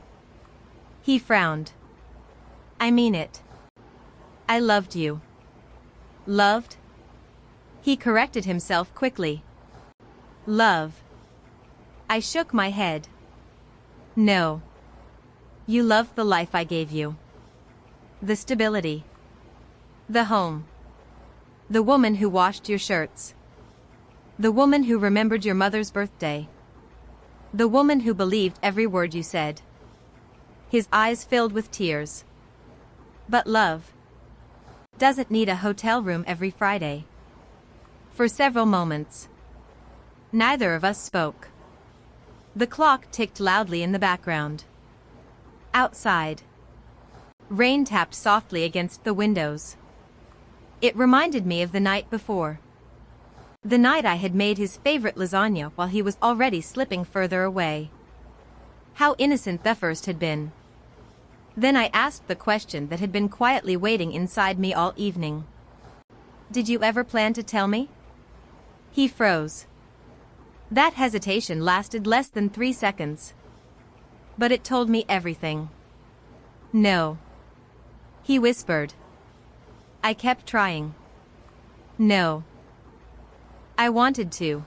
He frowned. I mean it. I loved you. Loved? He corrected himself quickly. Love. I shook my head. No. You loved the life I gave you. The stability. The home. The woman who washed your shirts. The woman who remembered your mother's birthday. The woman who believed every word you said. His eyes filled with tears. But love doesn't need a hotel room every Friday. For several moments, neither of us spoke. The clock ticked loudly in the background. Outside, rain tapped softly against the windows. It reminded me of the night before. The night I had made his favorite lasagna while he was already slipping further away. How innocent the first had been. Then I asked the question that had been quietly waiting inside me all evening. Did you ever plan to tell me? He froze. That hesitation lasted less than 3 seconds. But it told me everything. No. He whispered. I kept trying. No. I wanted to.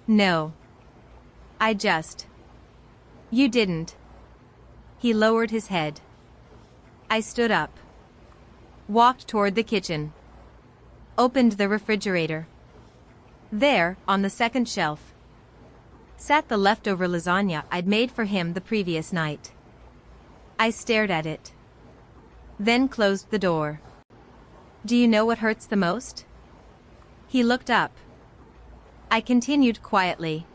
No. I just. You didn't. He lowered his head. I stood up. Walked toward the kitchen. Opened the refrigerator. There, on the second shelf, sat the leftover lasagna I'd made for him the previous night. I stared at it. Then closed the door. Do you know what hurts the most? He looked up. I continued quietly.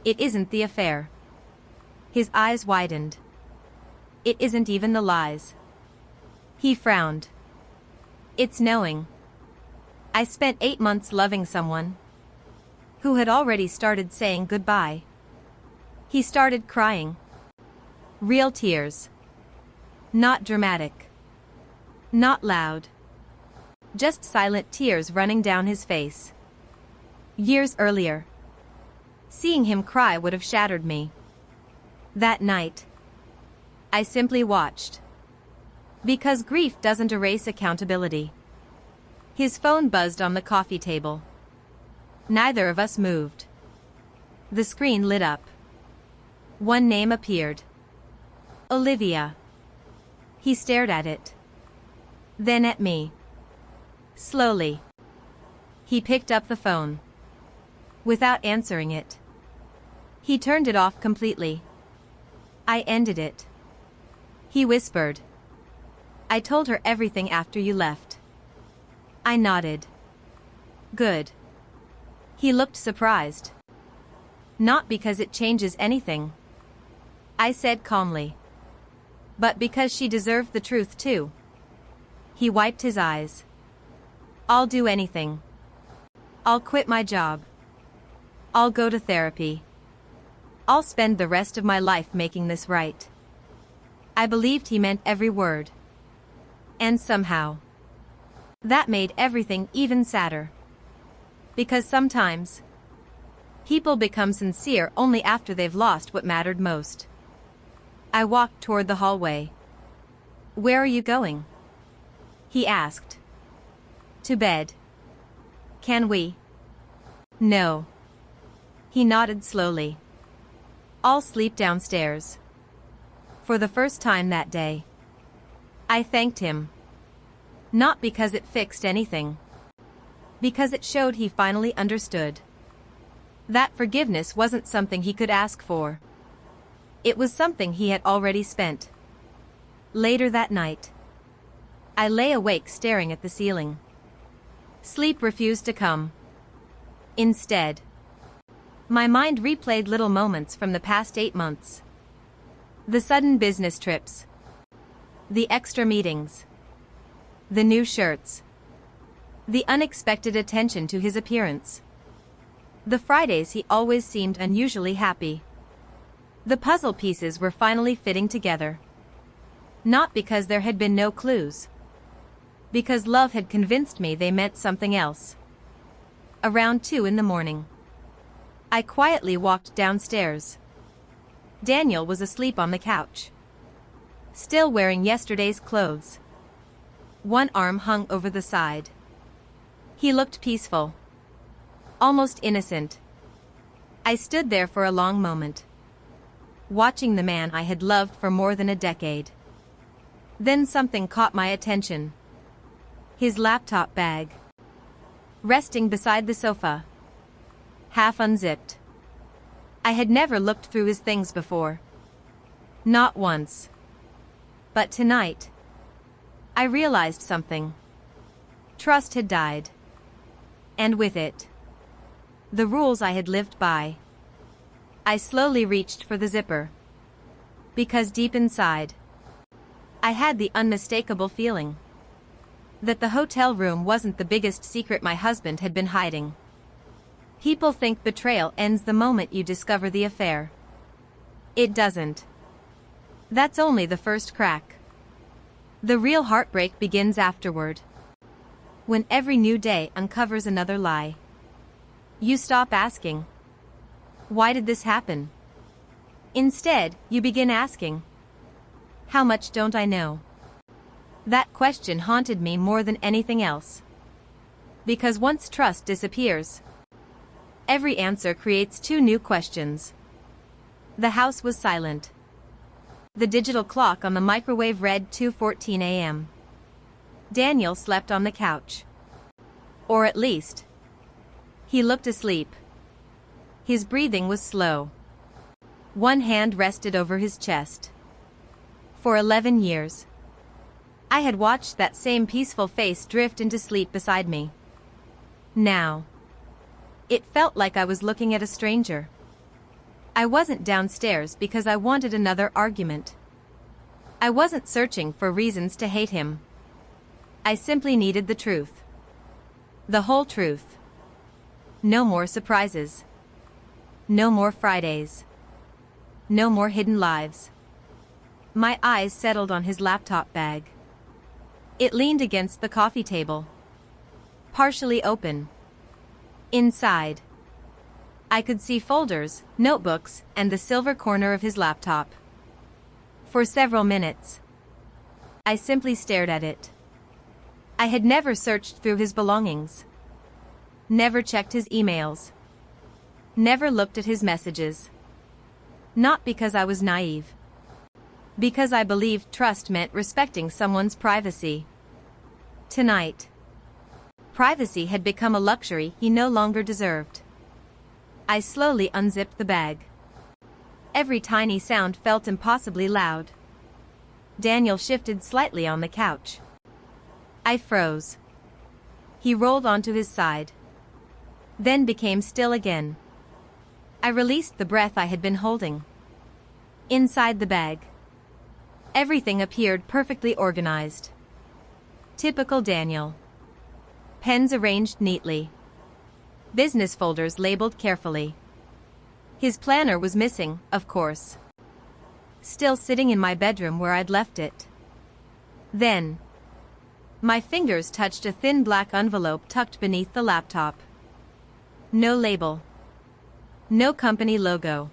It isn't the affair. His eyes widened. It isn't even the lies. He frowned. It's knowing. I spent 8 months loving someone who had already started saying goodbye. He started crying. Real tears. Not dramatic. Not loud. Just silent tears running down his face. Years earlier, seeing him cry would have shattered me. That night, I simply watched. Because grief doesn't erase accountability. His phone buzzed on the coffee table. Neither of us moved. The screen lit up. One name appeared. Olivia. He stared at it. Then at me. Slowly. He picked up the phone. Without answering it, he turned it off completely. I ended it. He whispered. I told her everything after you left. I nodded. Good. He looked surprised. Not because it changes anything, I said calmly. But because she deserved the truth too. He wiped his eyes. I'll do anything. I'll quit my job. I'll go to therapy. I'll spend the rest of my life making this right. I believed he meant every word. And somehow, that made everything even sadder. Because sometimes, people become sincere only after they've lost what mattered most. I walked toward the hallway. Where are you going? He asked. To bed. Can we? No. He nodded slowly. I'll sleep downstairs. For the first time that day, I thanked him. Not because it fixed anything. Because it showed he finally understood. That forgiveness wasn't something he could ask for. It was something he had already spent. Later that night, I lay awake staring at the ceiling. Sleep refused to come. Instead, my mind replayed little moments from the past 8 months. The sudden business trips. The extra meetings. The new shirts. The unexpected attention to his appearance. The Fridays he always seemed unusually happy. The puzzle pieces were finally fitting together. Not because there had been no clues. Because love had convinced me they meant something else. Around 2 in the morning, I quietly walked downstairs. Daniel was asleep on the couch. Still wearing yesterday's clothes. One arm hung over the side. He looked peaceful. Almost innocent. I stood there for a long moment, watching the man I had loved for more than a decade. Then something caught my attention. His laptop bag. Resting beside the sofa. Half unzipped. I had never looked through his things before. Not once. But tonight, I realized something. Trust had died. And with it, the rules I had lived by. I slowly reached for the zipper. Because deep inside, I had the unmistakable feeling that the hotel room wasn't the biggest secret my husband had been hiding. People think betrayal ends the moment you discover the affair. It doesn't. That's only the first crack. The real heartbreak begins afterward. When every new day uncovers another lie. You stop asking, why did this happen? Instead, you begin asking, how much don't I know? That question haunted me more than anything else. Because once trust disappears, every answer creates 2 new questions. The house was silent. The digital clock on the microwave read 2:14 a.m. Daniel slept on the couch. Or at least, he looked asleep. His breathing was slow. One hand rested over his chest. For 11 years, I had watched that same peaceful face drift into sleep beside me. Now, It felt like I was looking at a stranger. I wasn't downstairs because I wanted another argument. I wasn't searching for reasons to hate him. I simply needed the truth. The whole truth. No more surprises. No more Fridays. No more hidden lives. My eyes settled on his laptop bag. It leaned against the coffee table. Partially open. Inside, I could see folders, notebooks, and the silver corner of his laptop. For several minutes, I simply stared at it. I had never searched through his belongings. Never checked his emails. Never looked at his messages. Not because I was naive. Because I believed trust meant respecting someone's privacy. Tonight, privacy had become a luxury he no longer deserved. I slowly unzipped the bag. Every tiny sound felt impossibly loud. Daniel shifted slightly on the couch. I froze. He rolled onto his side. Then became still again. I released the breath I had been holding. Inside the bag, everything appeared perfectly organized. Typical Daniel. Pens arranged neatly. Business folders labeled carefully. His planner was missing, of course. Still sitting in my bedroom where I'd left it. Then, my fingers touched a thin black envelope tucked beneath the laptop. No label. No company logo.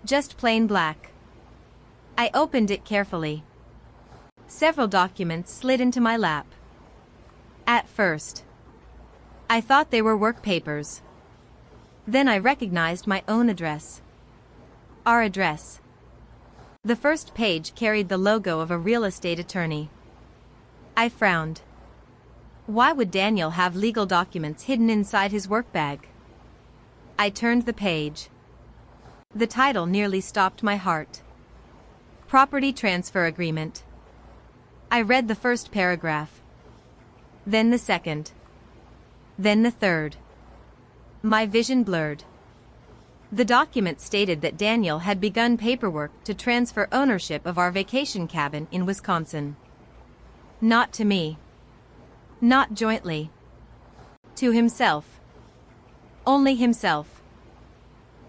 Just plain black. I opened it carefully. Several documents slid into my lap. At first, I thought they were work papers. Then I recognized my own address. Our address. The first page carried the logo of a real estate attorney. I frowned. Why would Daniel have legal documents hidden inside his work bag? I turned the page. The title nearly stopped my heart. Property Transfer Agreement. I read the first paragraph. Then the second. Then the third. My vision blurred. The document stated that Daniel had begun paperwork to transfer ownership of our vacation cabin in Wisconsin. Not to me. Not jointly. To himself. Only himself.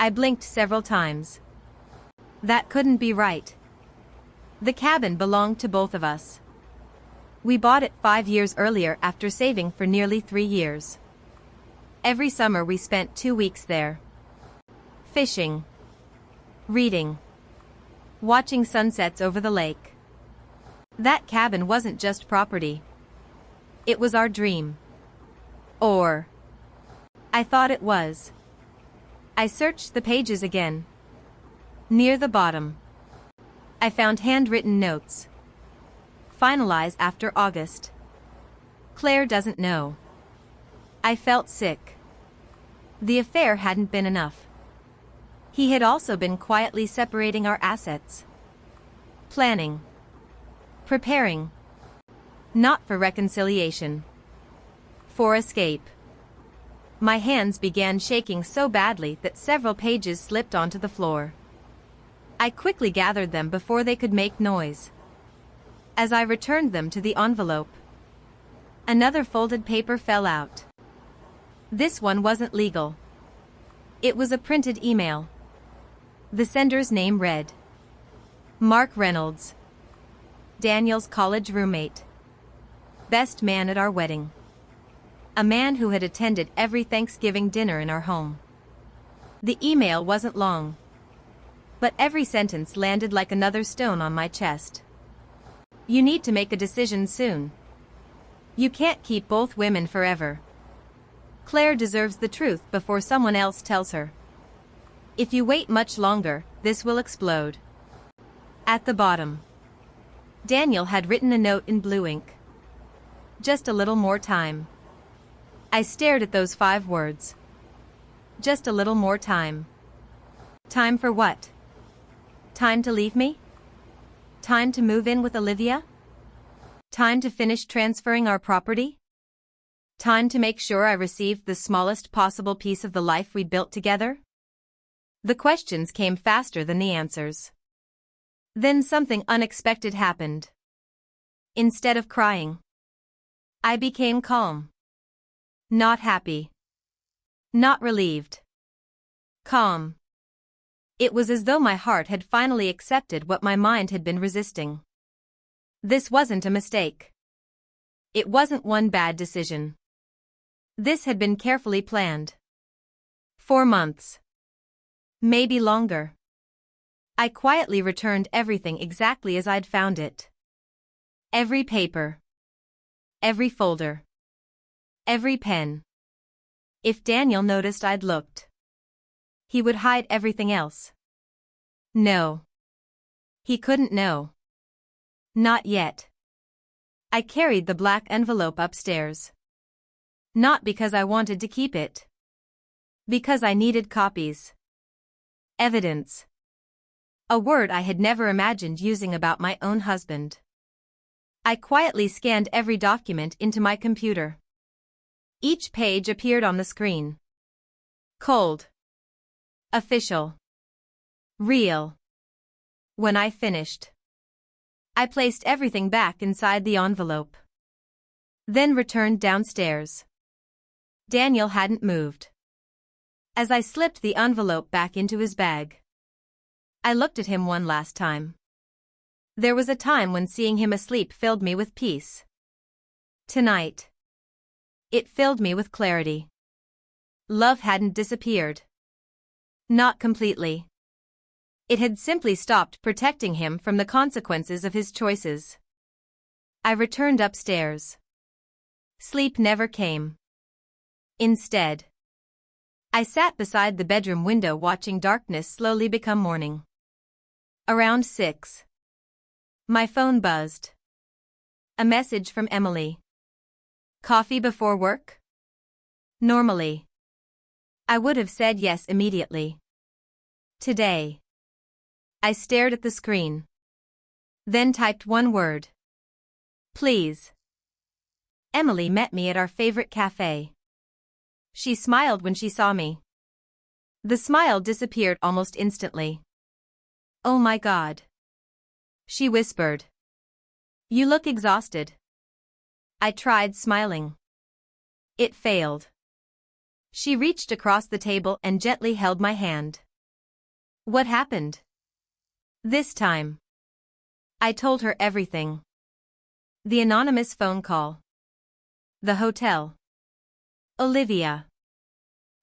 I blinked several times. That couldn't be right. The cabin belonged to both of us. We bought it 5 years earlier after saving for nearly 3 years. Every summer we spent 2 weeks there. Fishing. Reading. Watching sunsets over the lake. That cabin wasn't just property. It was our dream. Or, I thought it was. I searched the pages again. Near the bottom, I found handwritten notes. Finalized after August. Claire doesn't know. I felt sick. The affair hadn't been enough. He had also been quietly separating our assets. Planning. Preparing. Not for reconciliation. For escape. My hands began shaking so badly that several pages slipped onto the floor. I quickly gathered them before they could make noise. As I returned them to the envelope, another folded paper fell out. This one wasn't legal. It was a printed email. The sender's name read, Mark Reynolds, Daniel's college roommate. Best man at our wedding. A man who had attended every Thanksgiving dinner in our home. The email wasn't long, but every sentence landed like another stone on my chest. You need to make a decision soon. You can't keep both women forever. Claire deserves the truth before someone else tells her. If you wait much longer, this will explode. At the bottom, Daniel had written a note in blue ink. Just a little more time. I stared at those 5 words. Just a little more time. Time for what? Time to leave me? Time to move in with Olivia? Time to finish transferring our property? Time to make sure I received the smallest possible piece of the life we'd built together? The questions came faster than the answers. Then something unexpected happened. Instead of crying, I became calm. Not happy. Not relieved. Calm. It was as though my heart had finally accepted what my mind had been resisting. This wasn't a mistake. It wasn't one bad decision. This had been carefully planned. 4 months. Maybe longer. I quietly returned everything exactly as I'd found it. Every paper. Every folder. Every pen. If Daniel noticed I'd looked, he would hide everything else. No. He couldn't know. Not yet. I carried the black envelope upstairs. Not because I wanted to keep it. Because I needed copies. Evidence. A word I had never imagined using about my own husband. I quietly scanned every document into my computer. Each page appeared on the screen. Cold. Official. Real. When I finished, I placed everything back inside the envelope. Then returned downstairs. Daniel hadn't moved. As I slipped the envelope back into his bag, I looked at him one last time. There was a time when seeing him asleep filled me with peace. Tonight, it filled me with clarity. Love hadn't disappeared. Not completely. It had simply stopped protecting him from the consequences of his choices. I returned upstairs. Sleep never came. Instead, I sat beside the bedroom window watching darkness slowly become morning. Around 6. My phone buzzed. A message from Emily. Coffee before work? Normally, I would have said yes immediately. Today, I stared at the screen. Then typed one word. Please. Emily met me at our favorite cafe. She smiled when she saw me. The smile disappeared almost instantly. Oh my God. She whispered. You look exhausted. I tried smiling. It failed. She reached across the table and gently held my hand. What happened? This time, I told her everything. The anonymous phone call. The hotel. Olivia.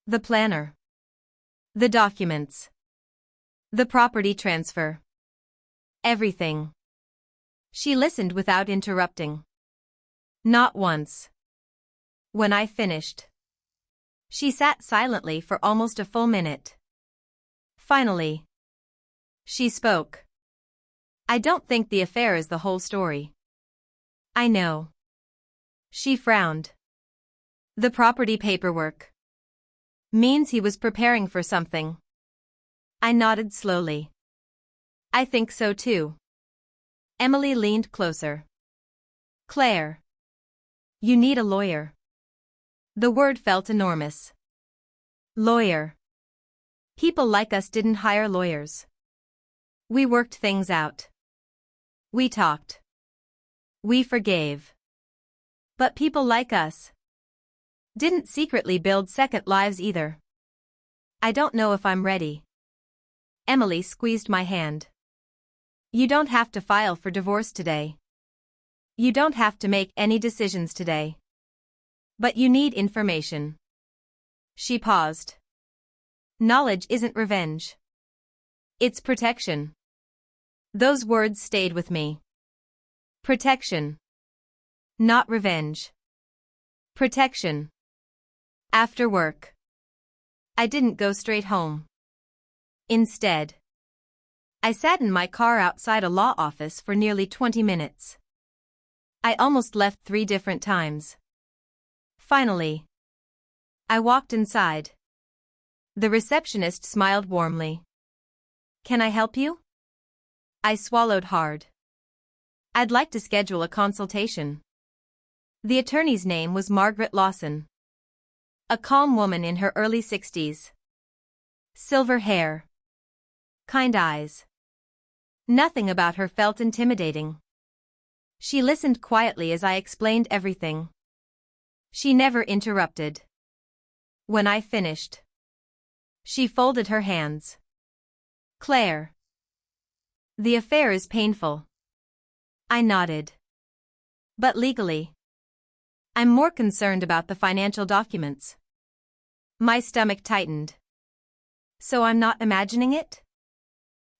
The planner. The documents. The property transfer. Everything. She listened without interrupting. Not once. When I finished, she sat silently for almost a full minute. Finally, she spoke. I don't think the affair is the whole story. I know. She frowned. The property paperwork means he was preparing for something. I nodded slowly. I think so too. Emily leaned closer. Claire. You need a lawyer. The word felt enormous. Lawyer. People like us didn't hire lawyers. We worked things out. We talked. We forgave. But people like us didn't secretly build second lives either. I don't know if I'm ready. Emily squeezed my hand. You don't have to file for divorce today. You don't have to make any decisions today. But you need information. She paused. Knowledge isn't revenge. It's protection. Those words stayed with me. Protection. Not revenge. Protection. After work, I didn't go straight home. Instead, I sat in my car outside a law office for nearly 20 minutes. I almost left 3 different times. Finally, I walked inside. The receptionist smiled warmly. Can I help you? I swallowed hard. I'd like to schedule a consultation. The attorney's name was Margaret Lawson. A calm woman in her early 60s. Silver hair. Kind eyes. Nothing about her felt intimidating. She listened quietly as I explained everything. She never interrupted. When I finished, she folded her hands. Claire. The affair is painful. I nodded. But legally, I'm more concerned about the financial documents. My stomach tightened. So I'm not imagining it?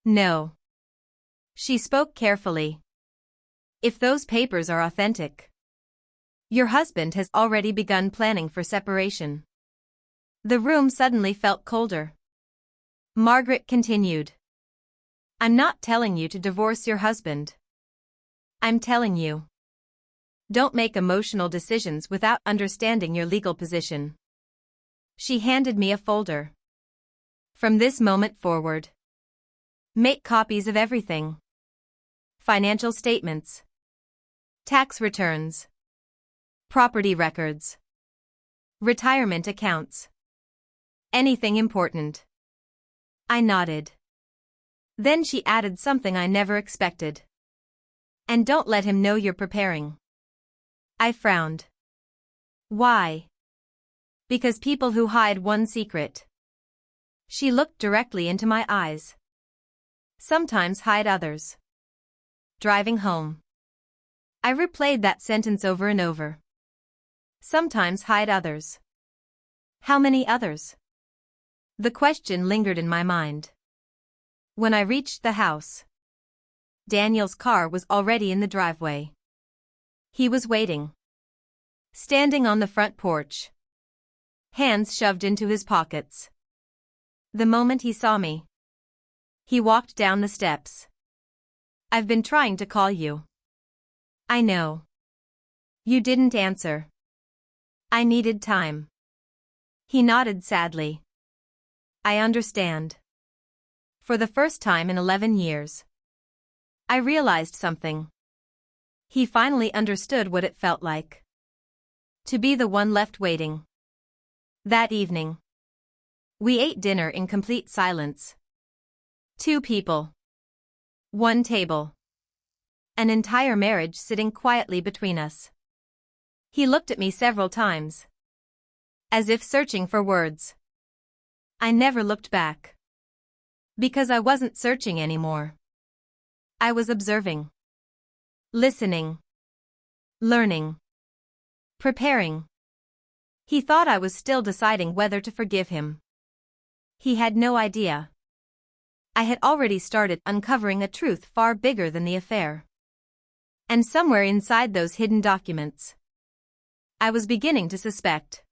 No. She spoke carefully. If those papers are authentic, your husband has already begun planning for separation. The room suddenly felt colder. Margaret continued. I'm not telling you to divorce your husband. I'm telling you. Don't make emotional decisions without understanding your legal position. She handed me a folder. From this moment forward, make copies of everything. Financial statements, tax returns, property records, retirement accounts. Anything important. I nodded. Then she added something I never expected. And don't let him know you're preparing. I frowned. Why? Because people who hide one secret. She looked directly into my eyes. Sometimes hide others. Driving home. I replayed that sentence over and over. Sometimes hide others. How many others? The question lingered in my mind. When I reached the house, Daniel's car was already in the driveway. He was waiting. Standing on the front porch. Hands shoved into his pockets. The moment he saw me, he walked down the steps. I've been trying to call you. I know. You didn't answer. I needed time. He nodded sadly. I understand. For the first time in 11 years, I realized something. He finally understood what it felt like to be the one left waiting. That evening, we ate dinner in complete silence. 2 people. 1 table. An entire marriage sitting quietly between us. He looked at me several times, as if searching for words. I never looked back. Because I wasn't searching anymore. I was observing. Listening. Learning. Preparing. He thought I was still deciding whether to forgive him. He had no idea. I had already started uncovering a truth far bigger than the affair. And somewhere inside those hidden documents, I was beginning to suspect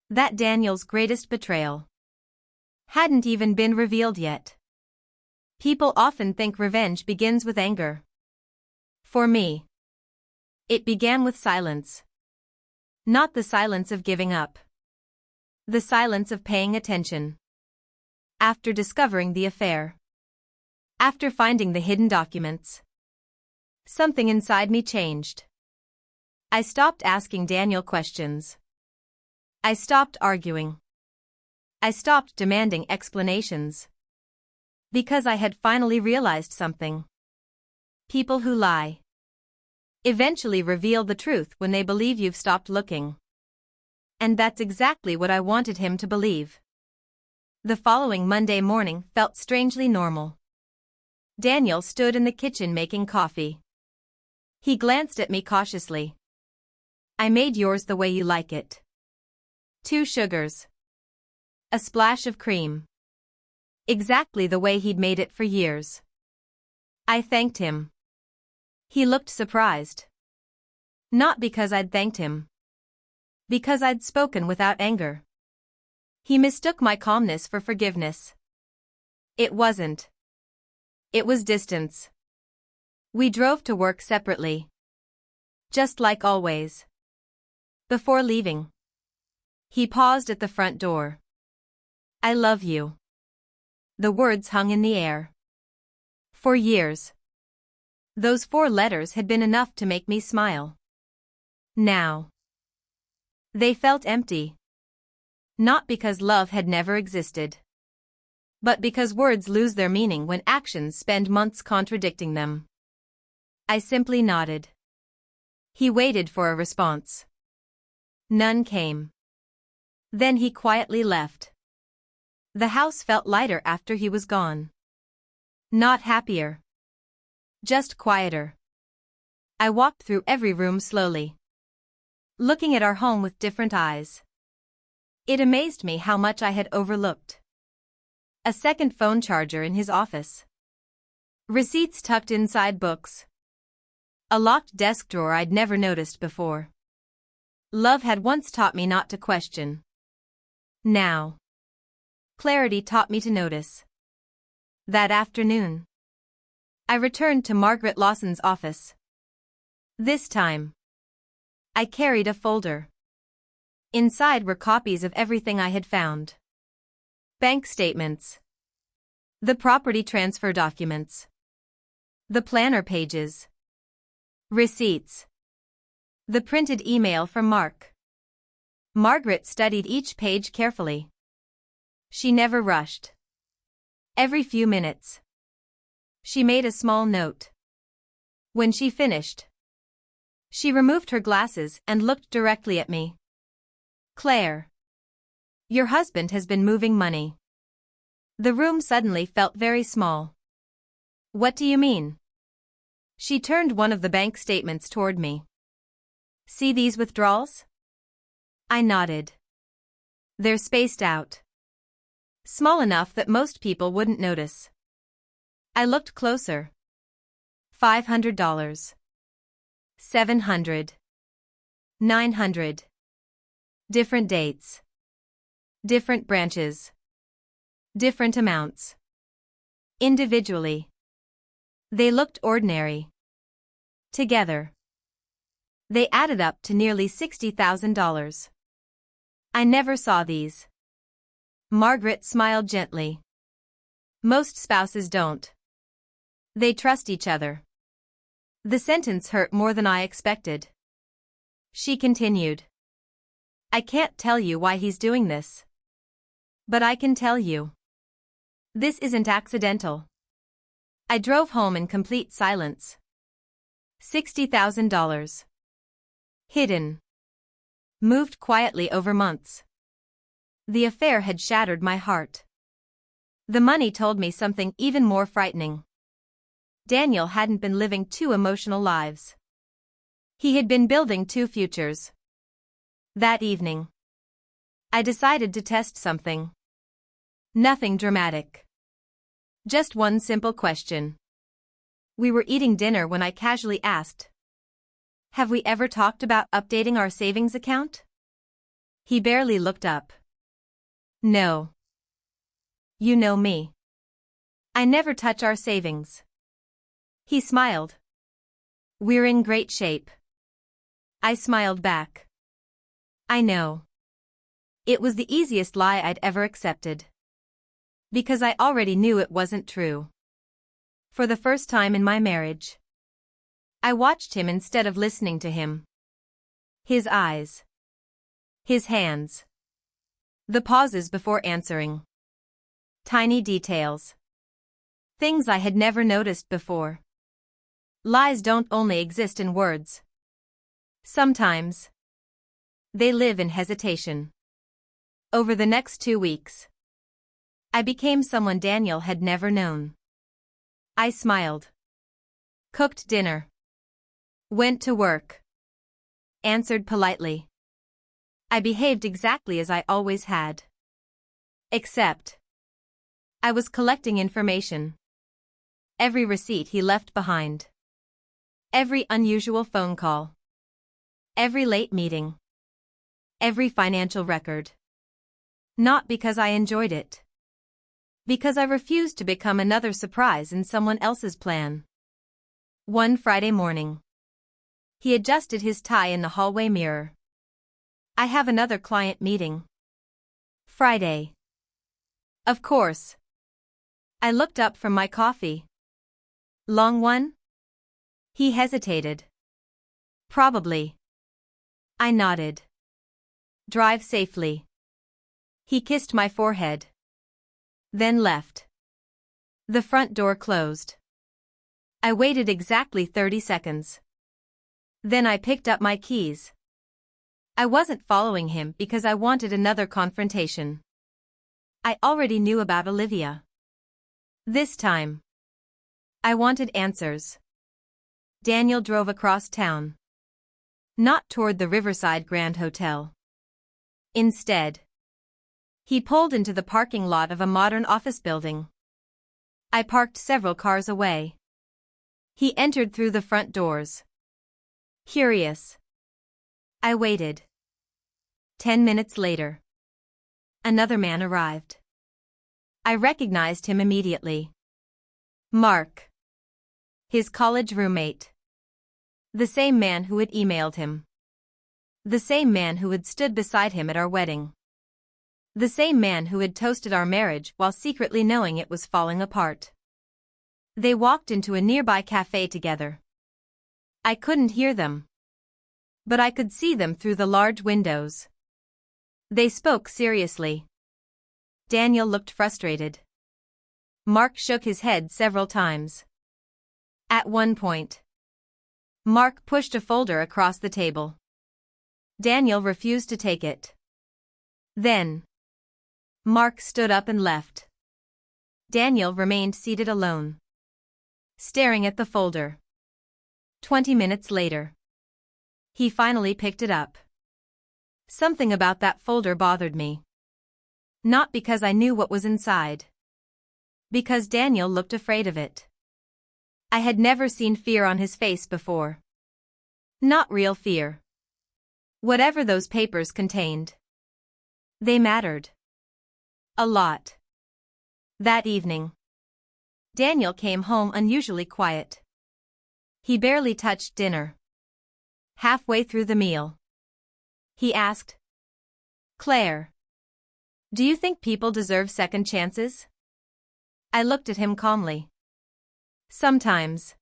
that Daniel's greatest betrayal hadn't even been revealed yet. People often think revenge begins with anger. For me, it began with silence. Not the silence of giving up. The silence of paying attention. After discovering the affair. After finding the hidden documents. Something inside me changed. I stopped asking Daniel questions. I stopped arguing. I stopped demanding explanations. Because I had finally realized something. People who lie eventually reveal the truth when they believe you've stopped looking. And that's exactly what I wanted him to believe. The following Monday morning felt strangely normal. Daniel stood in the kitchen making coffee. He glanced at me cautiously. I made yours the way you like it. 2 sugars. A splash of cream. Exactly the way he'd made it for years. I thanked him. He looked surprised. Not because I'd thanked him. Because I'd spoken without anger. He mistook my calmness for forgiveness. It wasn't. It was distance. We drove to work separately. Just like always. Before leaving, he paused at the front door. I love you. The words hung in the air. For years. Those 4 letters had been enough to make me smile. Now. They felt empty. Not because love had never existed, but because words lose their meaning when actions spend months contradicting them. I simply nodded. He waited for a response. None came. Then he quietly left. The house felt lighter after he was gone. Not happier. Just quieter. I walked through every room slowly, looking at our home with different eyes. It amazed me how much I had overlooked. A second phone charger in his office. Receipts tucked inside books. A locked desk drawer I'd never noticed before. Love had once taught me not to question. Now, clarity taught me to notice. That afternoon, I returned to Margaret Lawson's office. This time, I carried a folder. Inside were copies of everything I had found. Bank statements. The property transfer documents. The planner pages. Receipts. The printed email from Mark. Margaret studied each page carefully. She never rushed. Every few minutes, she made a small note. When she finished, she removed her glasses and looked directly at me. Claire. Your husband has been moving money. The room suddenly felt very small. What do you mean? She turned one of the bank statements toward me. See these withdrawals? I nodded. They're spaced out. Small enough that most people wouldn't notice. I looked closer. $500. $700. $900. Different dates. Different branches. Different amounts. Individually, they looked ordinary. Together, they added up to nearly $60,000. I never saw these. Margaret smiled gently. Most spouses don't. They trust each other. The sentence hurt more than I expected. She continued. I can't tell you why he's doing this. But I can tell you. This isn't accidental. I drove home in complete silence. $60,000. Hidden. Moved quietly over months. The affair had shattered my heart. The money told me something even more frightening. Daniel hadn't been living two emotional lives. He had been building two futures. That evening, I decided to test something. Nothing dramatic. Just one simple question. We were eating dinner when I casually asked, have we ever talked about updating our savings account? He barely looked up. No. You know me. I never touch our savings. He smiled. We're in great shape. I smiled back. I know. It was the easiest lie I'd ever accepted. Because I already knew it wasn't true. For the first time in my marriage, I watched him instead of listening to him. His eyes. His hands. The pauses before answering. Tiny details. Things I had never noticed before. Lies don't only exist in words. Sometimes, they live in hesitation. Over the next 2 weeks, I became someone Daniel had never known. I smiled. Cooked dinner. Went to work. Answered politely. I behaved exactly as I always had. Except, I was collecting information. Every receipt he left behind. Every unusual phone call. Every late meeting. Every financial record. Not because I enjoyed it. Because I refused to become another surprise in someone else's plan. One Friday morning, he adjusted his tie in the hallway mirror. I have another client meeting. Friday. Of course. I looked up from my coffee. Long one? He hesitated. Probably. I nodded. Drive safely. He kissed my forehead. Then left. The front door closed. I waited exactly 30 seconds. Then I picked up my keys. I wasn't following him because I wanted another confrontation. I already knew about Olivia. This time, I wanted answers. Daniel drove across town. Not toward the Riverside Grand Hotel. Instead, he pulled into the parking lot of a modern office building. I parked several cars away. He entered through the front doors. Curious. I waited. 10 minutes later, another man arrived. I recognized him immediately. Mark. His college roommate. The same man who had emailed him. The same man who had stood beside him at our wedding. The same man who had toasted our marriage while secretly knowing it was falling apart. They walked into a nearby cafe together. I couldn't hear them, but I could see them through the large windows. They spoke seriously. Daniel looked frustrated. Mark shook his head several times. At one point, Mark pushed a folder across the table. Daniel refused to take it. Then, Mark stood up and left. Daniel remained seated alone, staring at the folder. 20 minutes later, he finally picked it up. Something about that folder bothered me. Not because I knew what was inside. Because Daniel looked afraid of it. I had never seen fear on his face before. Not real fear. Whatever those papers contained. They mattered. A lot. That evening, Daniel came home unusually quiet. He barely touched dinner. Halfway through the meal, he asked, "Claire, do you think people deserve second chances?" I looked at him calmly. Sometimes.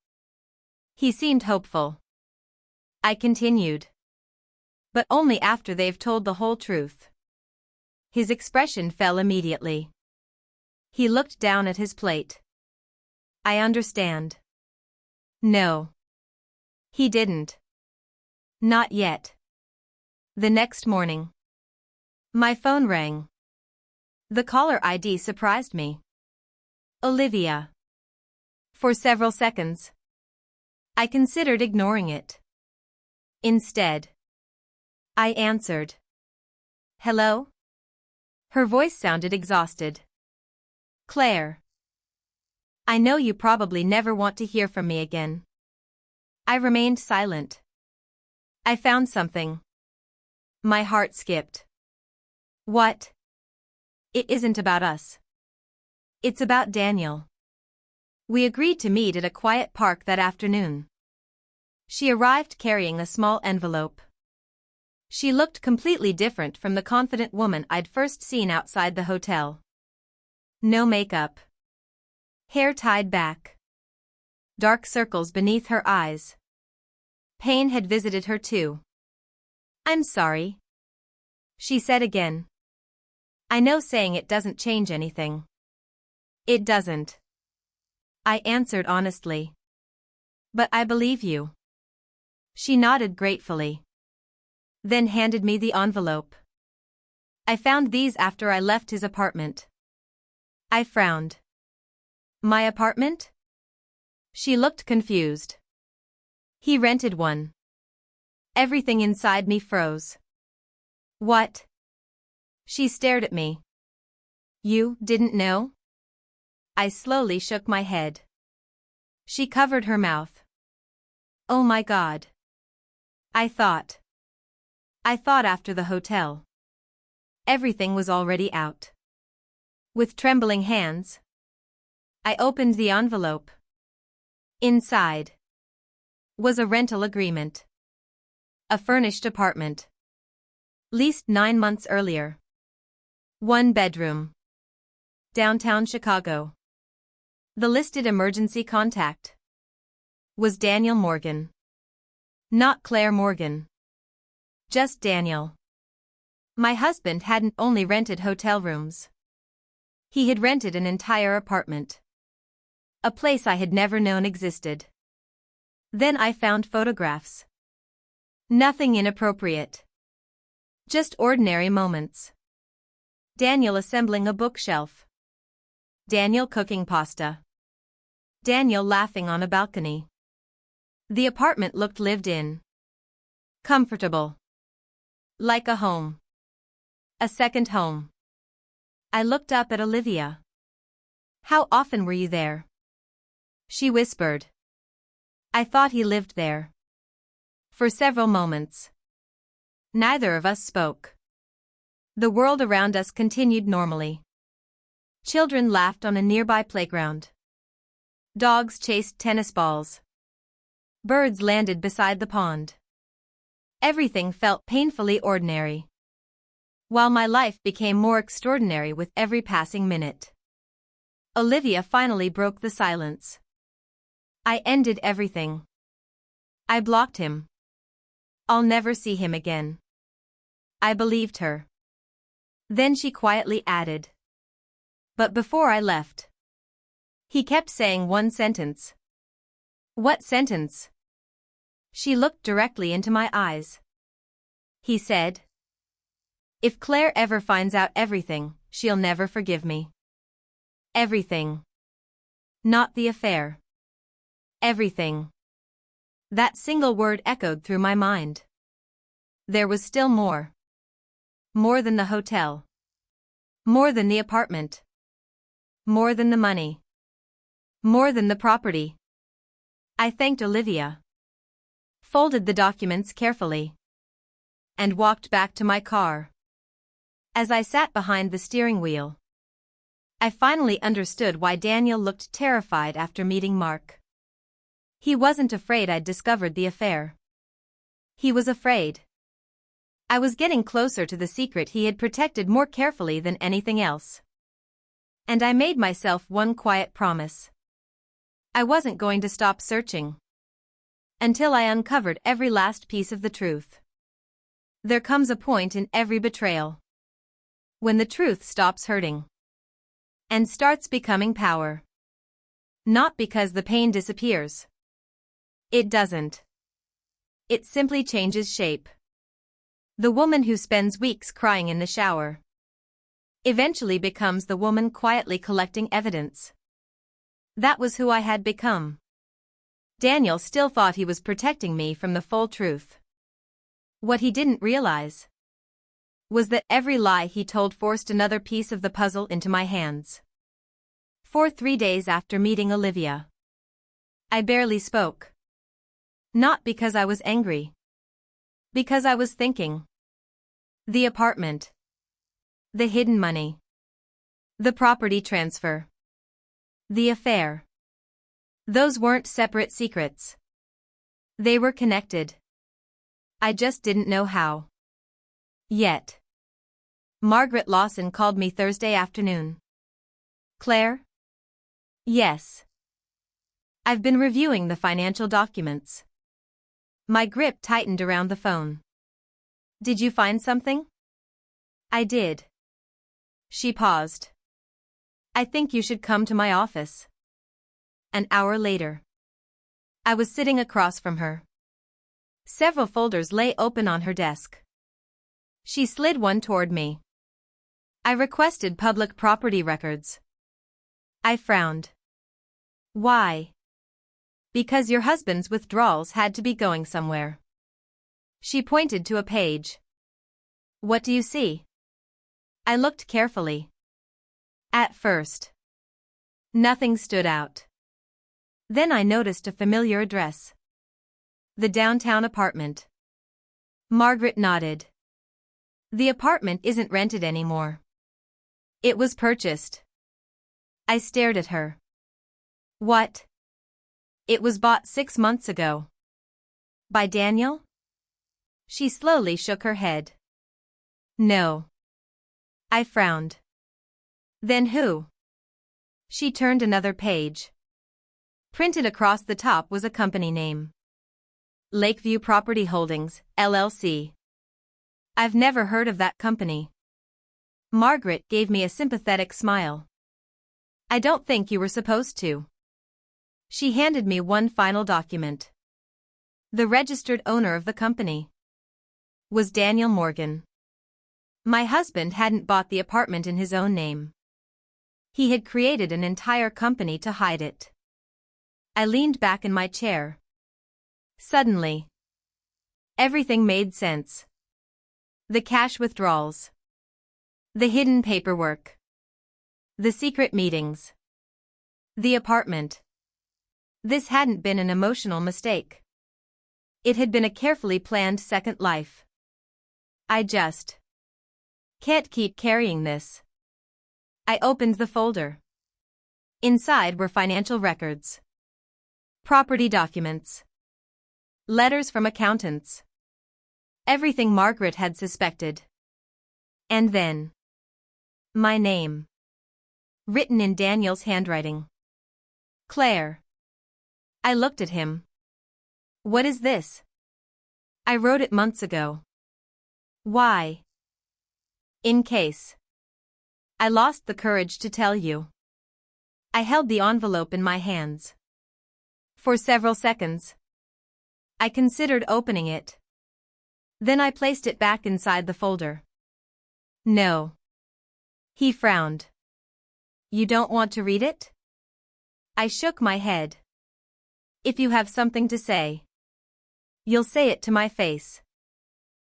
He seemed hopeful. I continued. But only after they've told the whole truth. His expression fell immediately. He looked down at his plate. I understand. No. He didn't. Not yet. The next morning, my phone rang. The caller ID surprised me. Olivia. For several seconds, I considered ignoring it. Instead, I answered. Hello? Her voice sounded exhausted. Claire. I know you probably never want to hear from me again. I remained silent. I found something. My heart skipped. What? It isn't about us. It's about Daniel. We agreed to meet at a quiet park that afternoon. She arrived carrying a small envelope. She looked completely different from the confident woman I'd first seen outside the hotel. No makeup. Hair tied back. Dark circles beneath her eyes. Pain had visited her too. I'm sorry, she said again. I know saying it doesn't change anything. It doesn't. I answered honestly. But I believe you. She nodded gratefully. Then handed me the envelope. I found these after I left his apartment. I frowned. My apartment? She looked confused. He rented one. Everything inside me froze. What? She stared at me. You didn't know? I slowly shook my head. She covered her mouth. Oh my God. I thought after the hotel. Everything was already out. With trembling hands, I opened the envelope. Inside was a rental agreement. A furnished apartment. Leased 9 months earlier. 1 bedroom. Downtown Chicago. The listed emergency contact was Daniel Morgan. Not Claire Morgan. Just Daniel. My husband hadn't only rented hotel rooms. He had rented an entire apartment. A place I had never known existed. Then I found photographs. Nothing inappropriate. Just ordinary moments. Daniel assembling a bookshelf. Daniel cooking pasta. Daniel laughing on a balcony. The apartment looked lived in. Comfortable. Like a home. A second home. I looked up at Olivia. How often were you there? She whispered. I thought he lived there. For several moments. Neither of us spoke. The world around us continued normally. Children laughed on a nearby playground. Dogs chased tennis balls. Birds landed beside the pond. Everything felt painfully ordinary. While my life became more extraordinary with every passing minute. Olivia finally broke the silence. I ended everything. I blocked him. I'll never see him again. I believed her. Then she quietly added. But before I left. He kept saying one sentence. What sentence? She looked directly into my eyes. He said. If Claire ever finds out everything, she'll never forgive me. Everything. Not the affair. Everything. That single word echoed through my mind. There was still more. More than the hotel. More than the apartment. More than the money. More than the property. I thanked Olivia. Folded the documents carefully. And walked back to my car. As I sat behind the steering wheel. I finally understood why Daniel looked terrified after meeting Mark. He wasn't afraid I'd discovered the affair. He was afraid. I was getting closer to the secret he had protected more carefully than anything else. And I made myself one quiet promise. I wasn't going to stop searching. Until I uncovered every last piece of the truth. There comes a point in every betrayal. When the truth stops hurting. And starts becoming power. Not because the pain disappears. It doesn't. It simply changes shape. The woman who spends weeks crying in the shower. Eventually becomes the woman quietly collecting evidence. That was who I had become. Daniel still thought he was protecting me from the full truth. What he didn't realize was that every lie he told forced another piece of the puzzle into my hands. For 3 days after meeting Olivia, I barely spoke. Not because I was angry. Because I was thinking. The apartment. The hidden money. The property transfer. The affair. Those weren't separate secrets. They were connected. I just didn't know how. Yet. Margaret Lawson called me Thursday afternoon. Claire? Yes. I've been reviewing the financial documents. My grip tightened around the phone. Did you find something? I did. She paused. I think you should come to my office. An hour later. I was sitting across from her. Several folders lay open on her desk. She slid one toward me. I requested public property records. I frowned. Why? Because your husband's withdrawals had to be going somewhere. She pointed to a page. What do you see? I looked carefully. At first, nothing stood out. Then I noticed a familiar address. The downtown apartment. Margaret nodded. The apartment isn't rented anymore. It was purchased. I stared at her. What? It was bought 6 months ago. By Daniel? She slowly shook her head. No. I frowned. Then who? She turned another page. Printed across the top was a company name. Lakeview Property Holdings, LLC. I've never heard of that company. Margaret gave me a sympathetic smile. I don't think you were supposed to. She handed me one final document. The registered owner of the company was Daniel Morgan. My husband hadn't bought the apartment in his own name. He had created an entire company to hide it. I leaned back in my chair. Suddenly, everything made sense. The cash withdrawals. The hidden paperwork. The secret meetings. The apartment. This hadn't been an emotional mistake. It had been a carefully planned second life. I just can't keep carrying this. I opened the folder. Inside were financial records, property documents, letters from accountants. Everything Margaret had suspected. And then, my name, written in Daniel's handwriting. Claire. I looked at him. What is this? I wrote it months ago. Why? In case I lost the courage to tell you. I held the envelope in my hands. For several seconds, I considered opening it. Then I placed it back inside the folder. No. He frowned. You don't want to read it? I shook my head. If you have something to say, you'll say it to my face.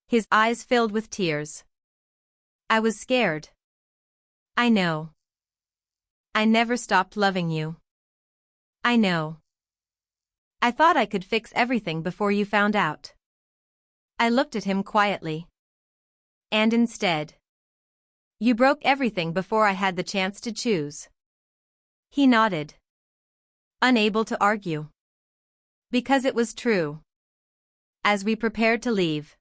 His eyes filled with tears. I was scared. I know. I never stopped loving you. I know. I thought I could fix everything before you found out. I looked at him quietly. And instead, you broke everything before I had the chance to choose. He nodded. Unable to argue. Because it was true. As we prepared to leave,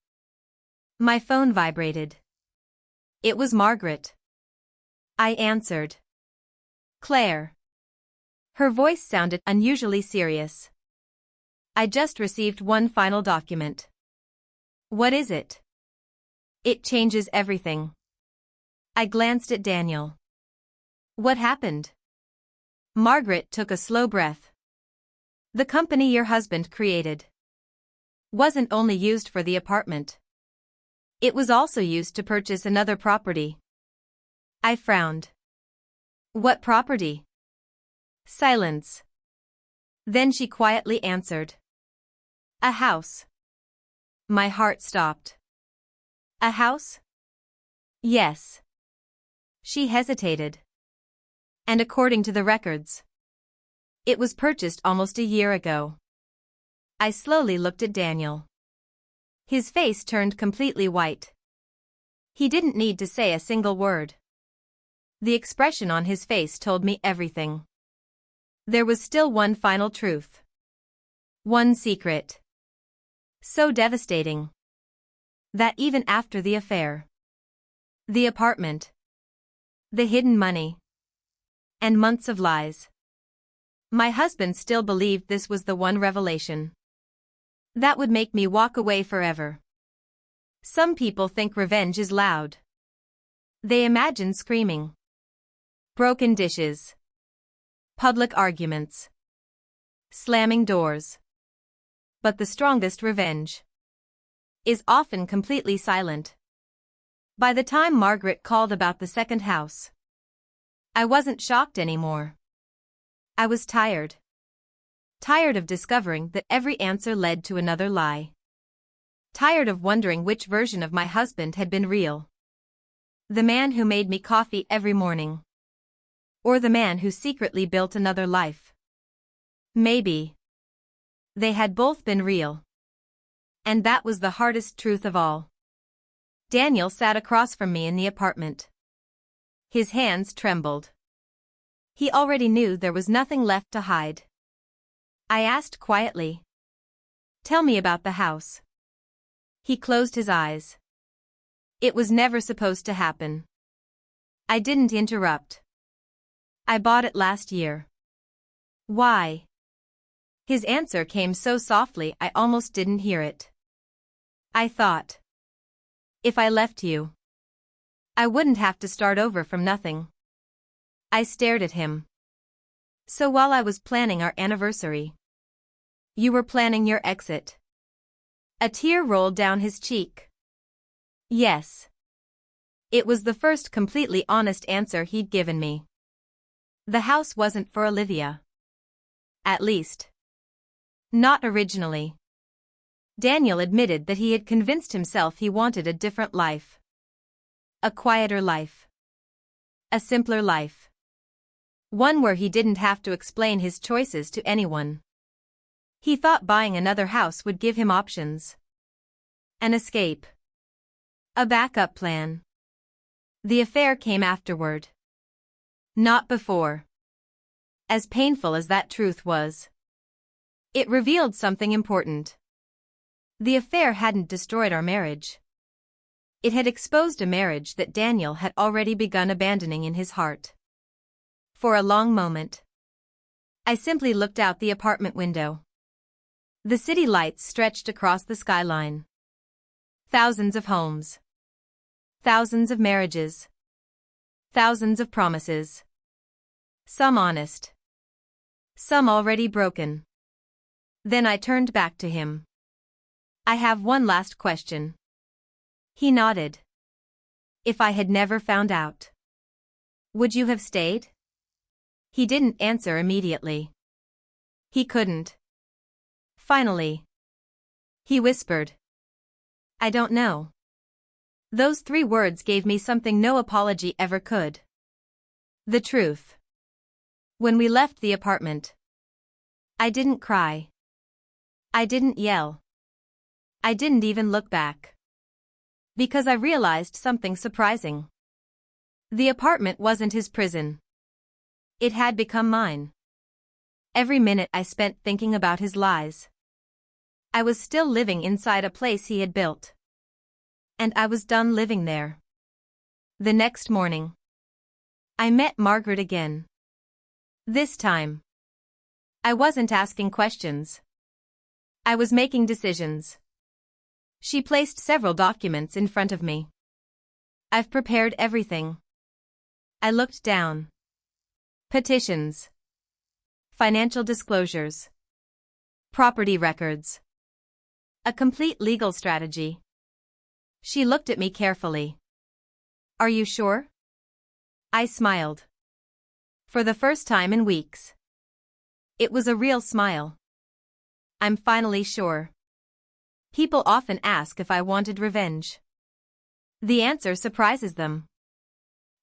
my phone vibrated. It was Margaret. I answered. Claire. Her voice sounded unusually serious. I just received one final document. What is it? It changes everything. I glanced at Daniel. What happened? Margaret took a slow breath. The company your husband created wasn't only used for the apartment. It was also used to purchase another property. I frowned. What property? Silence. Then she quietly answered. A house. My heart stopped. A house? Yes. She hesitated. And according to the records, it was purchased almost a year ago. I slowly looked at Daniel. His face turned completely white. He didn't need to say a single word. The expression on his face told me everything. There was still one final truth. One secret. So devastating that even after the affair, the apartment, the hidden money, and months of lies, my husband still believed this was the one revelation that would make me walk away forever. Some people think revenge is loud. They imagine screaming, broken dishes, public arguments, slamming doors. But the strongest revenge is often completely silent. By the time Margaret called about the second house, I wasn't shocked anymore. I was tired. Tired of discovering that every answer led to another lie. Tired of wondering which version of my husband had been real. The man who made me coffee every morning. Or the man who secretly built another life. Maybe they had both been real. And that was the hardest truth of all. Daniel sat across from me in the apartment. His hands trembled. He already knew there was nothing left to hide. I asked quietly. Tell me about the house. He closed his eyes. It was never supposed to happen. I didn't interrupt. I bought it last year. Why? His answer came so softly I almost didn't hear it. I thought If I left you, I wouldn't have to start over from nothing. I stared at him. So while I was planning our anniversary, you were planning your exit. A tear rolled down his cheek. Yes. It was the first completely honest answer he'd given me. The house wasn't for Olivia. At least, not originally. Daniel admitted that he had convinced himself he wanted a different life. A quieter life. A simpler life. One where he didn't have to explain his choices to anyone. He thought buying another house would give him options. An escape. A backup plan. The affair came afterward. Not before. As painful as that truth was, it revealed something important. The affair hadn't destroyed our marriage. It had exposed a marriage that Daniel had already begun abandoning in his heart. For a long moment, I simply looked out the apartment window. The city lights stretched across the skyline. Thousands of homes. Thousands of marriages. Thousands of promises. Some honest. Some already broken. Then I turned back to him. I have one last question. He nodded. If I had never found out, would you have stayed? He didn't answer immediately. He couldn't. Finally, he whispered, I don't know. Those 3 words gave me something no apology ever could. The truth. When we left the apartment, I didn't cry. I didn't yell. I didn't even look back. Because I realized something surprising. The apartment wasn't his prison. It had become mine. Every minute I spent thinking about his lies. I was still living inside a place he had built. And I was done living there. The next morning, I met Margaret again. This time, I wasn't asking questions. I was making decisions. She placed several documents in front of me. I've prepared everything. I looked down. Petitions. Financial disclosures. Property records. A complete legal strategy. She looked at me carefully. Are you sure? I smiled. For the first time in weeks. It was a real smile. I'm finally sure. People often ask if I wanted revenge. The answer surprises them.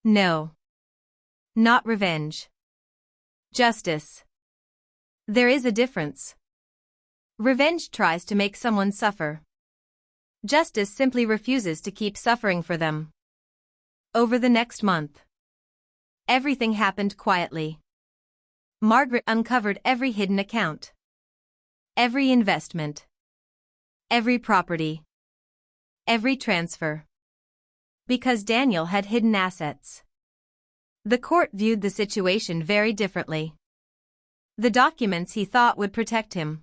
No. Not revenge. Justice. There is a difference. Revenge tries to make someone suffer. Justice simply refuses to keep suffering for them. Over the next month, everything happened quietly. Margaret uncovered every hidden account. Every investment. Every property. Every transfer. Because Daniel had hidden assets. The court viewed the situation very differently. The documents he thought would protect him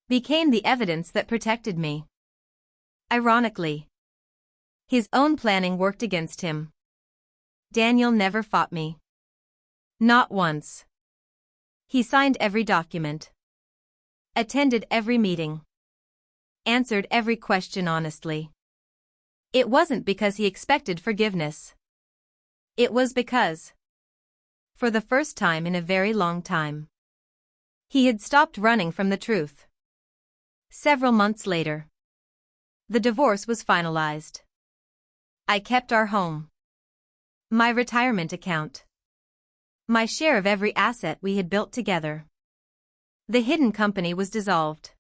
became the evidence that protected me. Ironically, his own planning worked against him. Daniel never fought me. Not once. He signed every document. Attended every meeting. Answered every question honestly. It wasn't because he expected forgiveness. It was because, for the first time in a very long time, he had stopped running from the truth. Several months later, the divorce was finalized. I kept our home. My retirement account. My share of every asset we had built together. The hidden company was dissolved.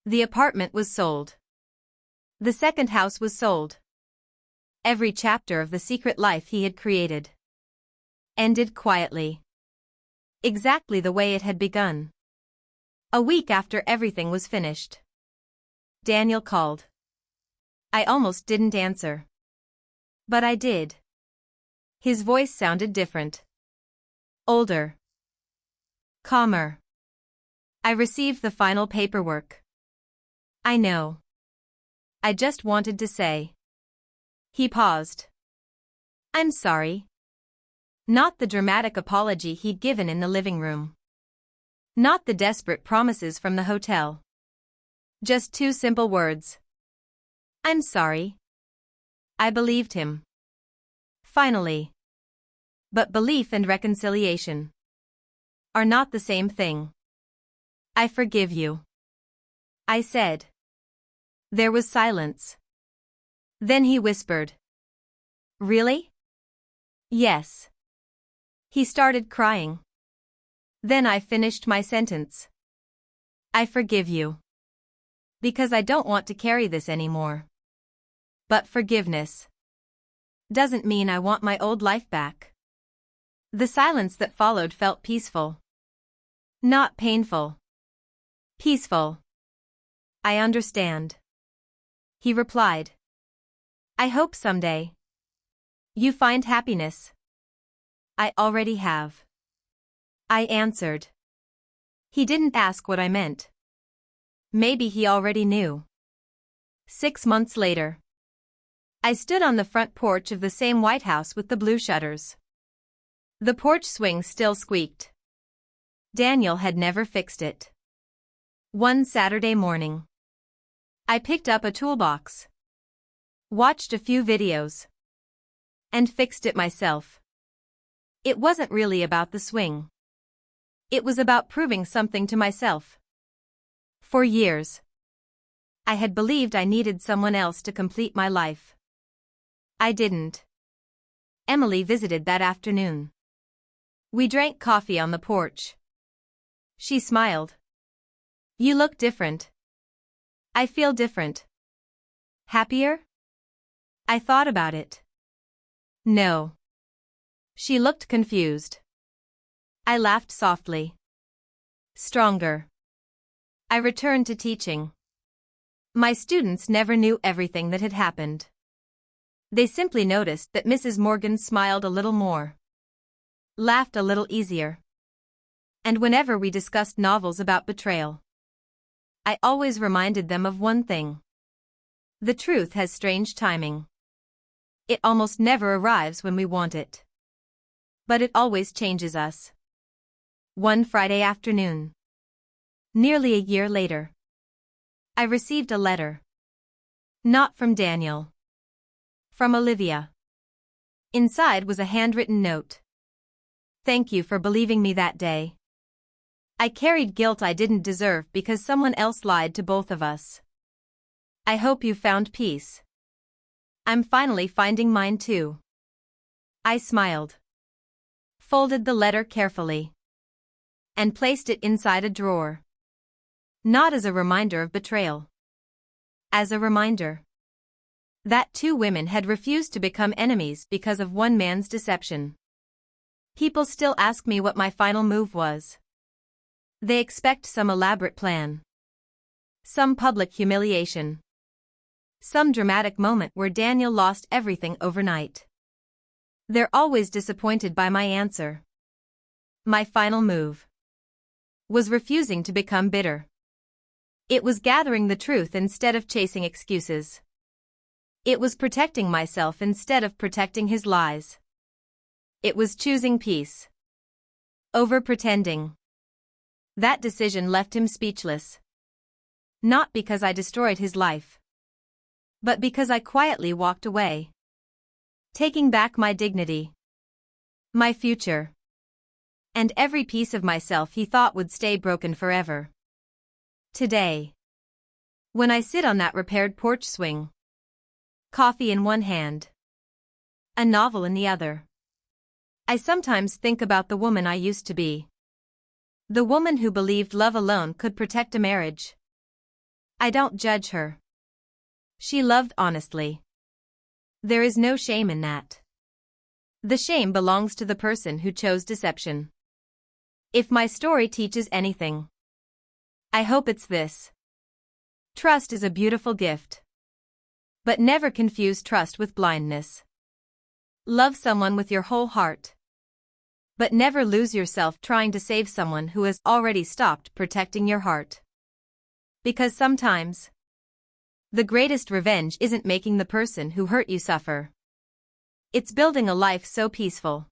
The apartment was sold. The second house was sold. Every chapter of the secret life he had created ended quietly. Exactly the way it had begun. A week after everything was finished, Daniel called. I almost didn't answer. But I did. His voice sounded different. Older. Calmer. I received the final paperwork. I know. I just wanted to say, He paused. I'm sorry. Not the dramatic apology he'd given in the living room. Not the desperate promises from the hotel. Just two simple words. I'm sorry. I believed him. Finally. But belief and reconciliation are not the same thing. I forgive you, I said. There was silence. Then he whispered. Really? Yes. He started crying. Then I finished my sentence. I forgive you. Because I don't want to carry this anymore. But forgiveness doesn't mean I want my old life back. The silence that followed felt peaceful. Not painful. Peaceful. I understand. He replied. I hope someday you find happiness. I already have. I answered. He didn't ask what I meant. Maybe he already knew. 6 months later. I stood on the front porch of the same White House with the blue shutters. The porch swing still squeaked. Daniel had never fixed it. One Saturday morning, I picked up a toolbox, watched a few videos, and fixed it myself. It wasn't really about the swing. It was about proving something to myself. For years, I had believed I needed someone else to complete my life. I didn't. Emily visited that afternoon. We drank coffee on the porch. She smiled. You look different. I feel different. Happier? I thought about it. No. She looked confused. I laughed softly. Stronger. I returned to teaching. My students never knew everything that had happened. They simply noticed that Mrs. Morgan smiled a little more, laughed a little easier. And whenever we discussed novels about betrayal, I always reminded them of one thing. The truth has strange timing. It almost never arrives when we want it. But it always changes us. One Friday afternoon, nearly a year later, I received a letter. Not from Daniel. From Olivia. Inside was a handwritten note. Thank you for believing me that day. I carried guilt I didn't deserve because someone else lied to both of us. I hope you found peace. I'm finally finding mine too. I smiled, folded the letter carefully, and placed it inside a drawer. Not as a reminder of betrayal. As a reminder that two women had refused to become enemies because of one man's deception. People still ask me what my final move was. They expect some elaborate plan. Some public humiliation. Some dramatic moment where Daniel lost everything overnight. They're always disappointed by my answer. My final move was refusing to become bitter. It was gathering the truth instead of chasing excuses. It was protecting myself instead of protecting his lies. It was choosing peace over pretending. That decision left him speechless. Not because I destroyed his life, but because I quietly walked away, taking back my dignity, my future, and every piece of myself he thought would stay broken forever. Today, when I sit on that repaired porch swing, coffee in one hand, a novel in the other, I sometimes think about the woman I used to be. The woman who believed love alone could protect a marriage. I don't judge her. She loved honestly. There is no shame in that. The shame belongs to the person who chose deception. If my story teaches anything, I hope it's this. Trust is a beautiful gift. But never confuse trust with blindness. Love someone with your whole heart. But never lose yourself trying to save someone who has already stopped protecting your heart. Because sometimes The greatest revenge isn't making the person who hurt you suffer. It's building a life so peaceful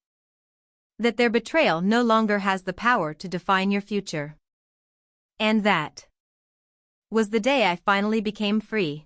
that their betrayal no longer has the power to define your future. And that was the day I finally became free.